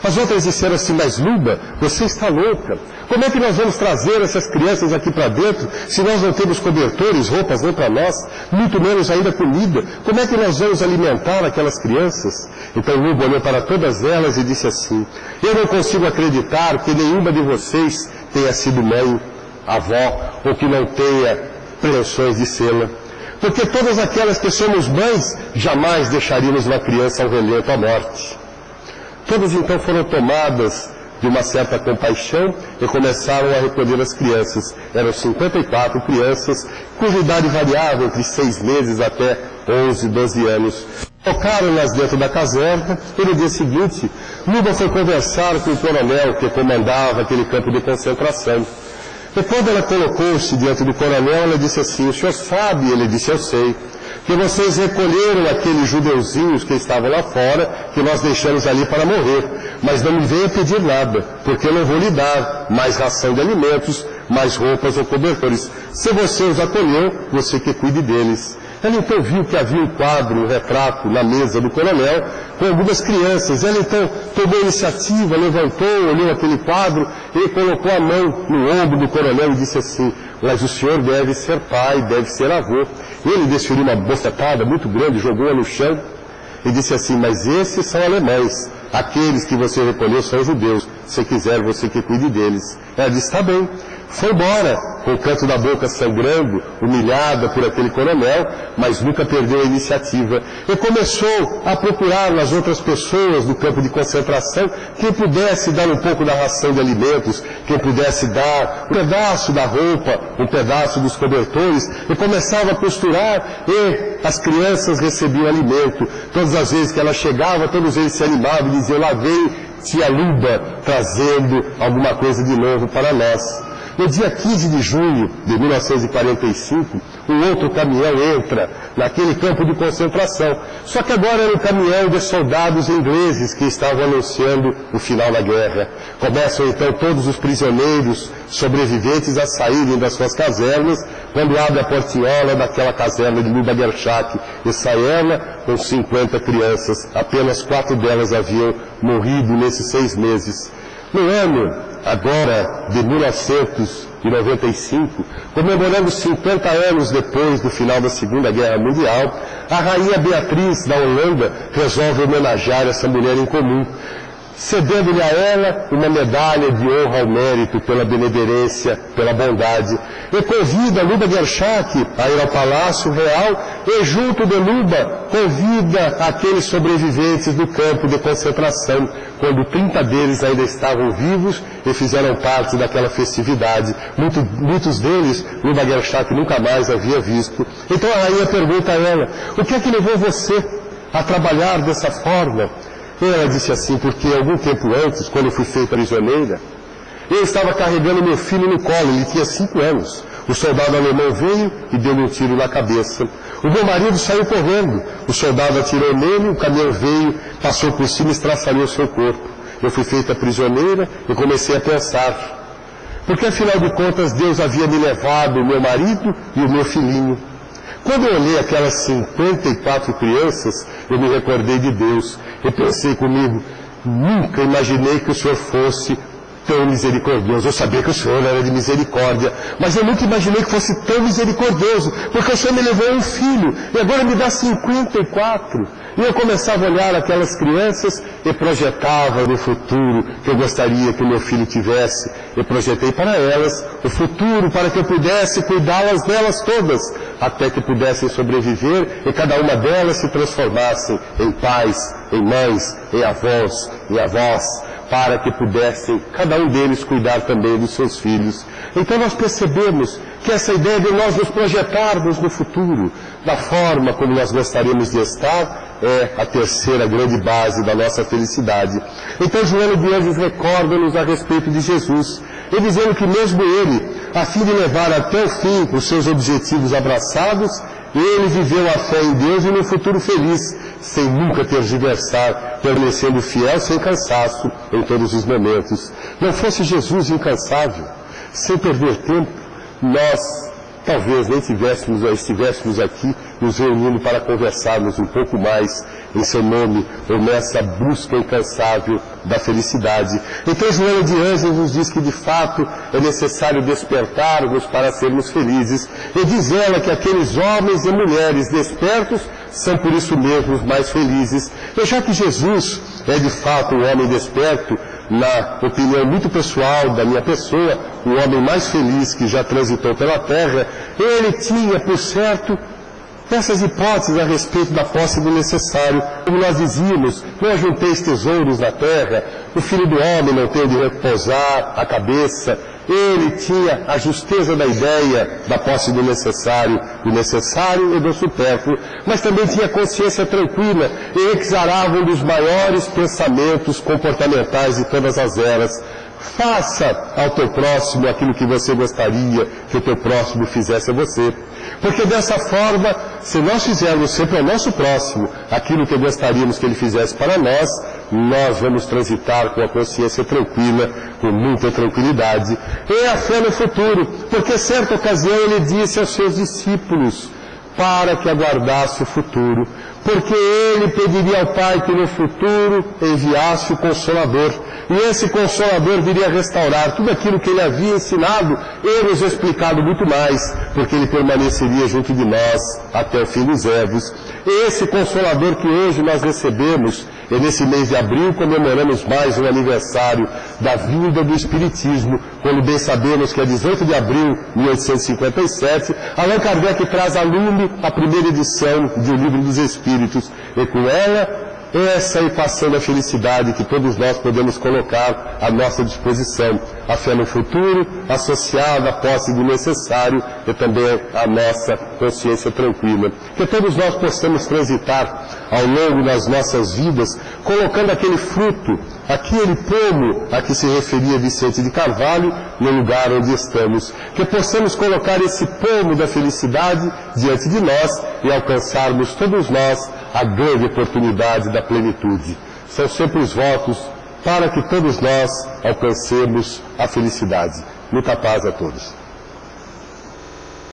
As outras disseram assim: mas Luba, você está louca. Como é que nós vamos trazer essas crianças aqui para dentro se nós não temos cobertores, roupas nem para nós, muito menos ainda comida? Como é que nós vamos alimentar aquelas crianças? Então Luba olhou para todas elas e disse assim: eu não consigo acreditar que nenhuma de vocês tenha sido mãe, avó, ou que não tenha pretensões de sê-la. Porque todas aquelas que somos mães, jamais deixaríamos uma criança ao relento à morte. Todas então foram tomadas de uma certa compaixão e começaram a recolher as crianças. Eram 54 crianças, cuja idade variava entre 6 meses até 11, 12 anos. Colocaram-nas dentro da caserna e no dia seguinte, Luba foi conversar com o coronel que comandava aquele campo de concentração. E quando ela colocou-se diante do coronel, ela disse assim: o senhor sabe? Ele disse: eu sei, que vocês recolheram aqueles judeuzinhos que estavam lá fora, que nós deixamos ali para morrer, mas não me venha pedir nada, porque eu não vou lhe dar mais ração de alimentos, mais roupas ou cobertores. Se você os acolheu, você que cuide deles. Ela então viu que havia um quadro, um retrato na mesa do coronel, com algumas crianças. Ela então tomou a iniciativa, levantou, olhou aquele quadro e colocou a mão no ombro do coronel e disse assim: mas o senhor deve ser pai, deve ser avô. Ele desferiu uma bofetada muito grande, jogou-a no chão e disse assim: mas esses são alemães, aqueles que você recolheu são judeus, se quiser você que cuide deles. Ela disse: está bem. Foi embora, com o canto da boca sangrando, humilhada por aquele coronel, mas nunca perdeu a iniciativa. E começou a procurar nas outras pessoas do campo de concentração quem pudesse dar um pouco da ração de alimentos, quem pudesse dar um pedaço da roupa, um pedaço dos cobertores, e começava a costurar, e as crianças recebiam alimento. Todas as vezes que ela chegava, todos eles se animavam e diziam: lá vem tia Luba trazendo alguma coisa de novo para nós. No dia 15 de junho de 1945, um outro caminhão entra naquele campo de concentração. Só que agora era um caminhão de soldados ingleses que estavam anunciando o final da guerra. Começam então todos os prisioneiros sobreviventes a saírem das suas casernas, quando abre a portinhola daquela caserna de Luba Gershak, e sai ela com 50 crianças. Apenas 4 delas haviam morrido nesses 6 meses. No ano agora de 1995, comemorando 50 anos depois do final da Segunda Guerra Mundial, a rainha Beatriz da Holanda resolve homenagear essa mulher em comum, cedendo-lhe a ela uma medalha de honra ao mérito pela benevolência, pela bondade, e convida Luba Gershak a ir ao Palácio Real e, junto de Luba, convida aqueles sobreviventes do campo de concentração, quando 30 deles ainda estavam vivos e fizeram parte daquela festividade. Muitos deles, Luba Gershak nunca mais havia visto. Então a rainha pergunta a ela: o que é que levou você a trabalhar dessa forma? E ela disse assim: porque algum tempo antes, quando eu fui feita prisioneira, eu estava carregando meu filho no colo, ele tinha 5 anos. O soldado alemão veio e deu-lhe um tiro na cabeça. O meu marido saiu correndo, o soldado atirou nele, o caminhão veio, passou por cima e estraçalhou seu corpo. Eu fui feita prisioneira e comecei a pensar: porque afinal de contas Deus havia me levado o meu marido e o meu filhinho. Quando eu olhei aquelas 54 crianças, eu me recordei de Deus e pensei comigo: nunca imaginei que o Senhor fosse tão misericordioso. Eu sabia que o Senhor era de misericórdia, mas eu nunca imaginei que fosse tão misericordioso, porque o Senhor me levou um filho e agora me dá 54. E eu começava a olhar aquelas crianças e projetava no futuro que eu gostaria que o meu filho tivesse. Eu projetei para elas o futuro para que eu pudesse cuidá-las delas todas, até que pudessem sobreviver e cada uma delas se transformassem em pais, em mães, em avós, para que pudessem cada um deles cuidar também dos seus filhos. Então nós percebemos que essa ideia de nós nos projetarmos no futuro, da forma como nós gostaríamos de estar, é a terceira grande base da nossa felicidade. Então Joana de Anjos recorda-nos a respeito de Jesus, e dizendo que mesmo ele, a fim de levar até o fim os seus objetivos abraçados, ele viveu a fé em Deus e no futuro feliz, sem nunca tergiversar, permanecendo fiel sem cansaço em todos os momentos. Não fosse Jesus incansável, sem perder tempo, nós talvez nem estivéssemos aqui nos reunindo para conversarmos um pouco mais em seu nome, ou nessa busca incansável da felicidade. Então Joana de Anjos nos diz que de fato é necessário despertarmos para sermos felizes, e diz ela que aqueles homens e mulheres despertos são por isso mesmo mais felizes. E já que Jesus é de fato um homem desperto, na opinião muito pessoal da minha pessoa, o homem mais feliz que já transitou pela terra, ele tinha, por certo, essas hipóteses a respeito da posse do necessário. Como nós dizíamos: não ajunteis tesouros na terra, o Filho do Homem não tem de repousar a cabeça. Ele tinha a justeza da ideia da posse do necessário e do supérfluo, mas também tinha consciência tranquila e exarava um dos maiores pensamentos comportamentais de todas as eras: faça ao teu próximo aquilo que você gostaria que o teu próximo fizesse a você. Porque dessa forma, se nós fizermos sempre ao nosso próximo aquilo que gostaríamos que ele fizesse para nós, nós vamos transitar com a consciência tranquila, com muita tranquilidade. E a fé no futuro, porque certa ocasião ele disse aos seus discípulos: para que aguardasse o futuro, porque ele pediria ao Pai que no futuro enviasse o Consolador, e esse Consolador viria restaurar tudo aquilo que ele havia ensinado e nos explicado muito mais, porque ele permaneceria junto de nós até o fim dos erros. E esse Consolador que hoje nós recebemos, e nesse mês de abril comemoramos mais um aniversário da vinda do Espiritismo, quando bem sabemos que é 18 de abril de 1857, Allan Kardec traz a lume a primeira edição de O Livro dos Espíritos, e com ela, essa equação da felicidade que todos nós podemos colocar à nossa disposição. A fé no futuro, associada à posse do necessário e também a nossa consciência tranquila. Que todos nós possamos transitar ao longo das nossas vidas, colocando aquele fruto, aquele pomo a que se referia Vicente de Carvalho, no lugar onde estamos. Que possamos colocar esse pomo da felicidade diante de nós e alcançarmos todos nós a grande oportunidade da plenitude. São sempre os votos para que todos nós alcancemos a felicidade. Muita paz a todos.